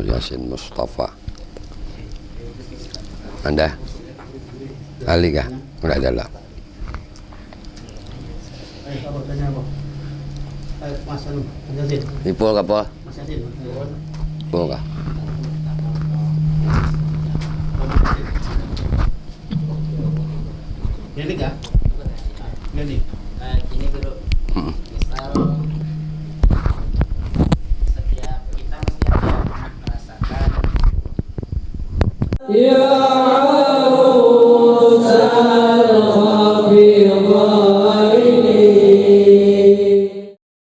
Yasin Mustafa. Anda? Ali kah? Enggak ada lah. Apa tanya apa? Mas Anu, Mas Yasin. Ipul kah, Pol? Mas Yasin. Ipul kah? Ini kah? Ini. Gini guru, misal setiap kita mesti ada merasakan. Ya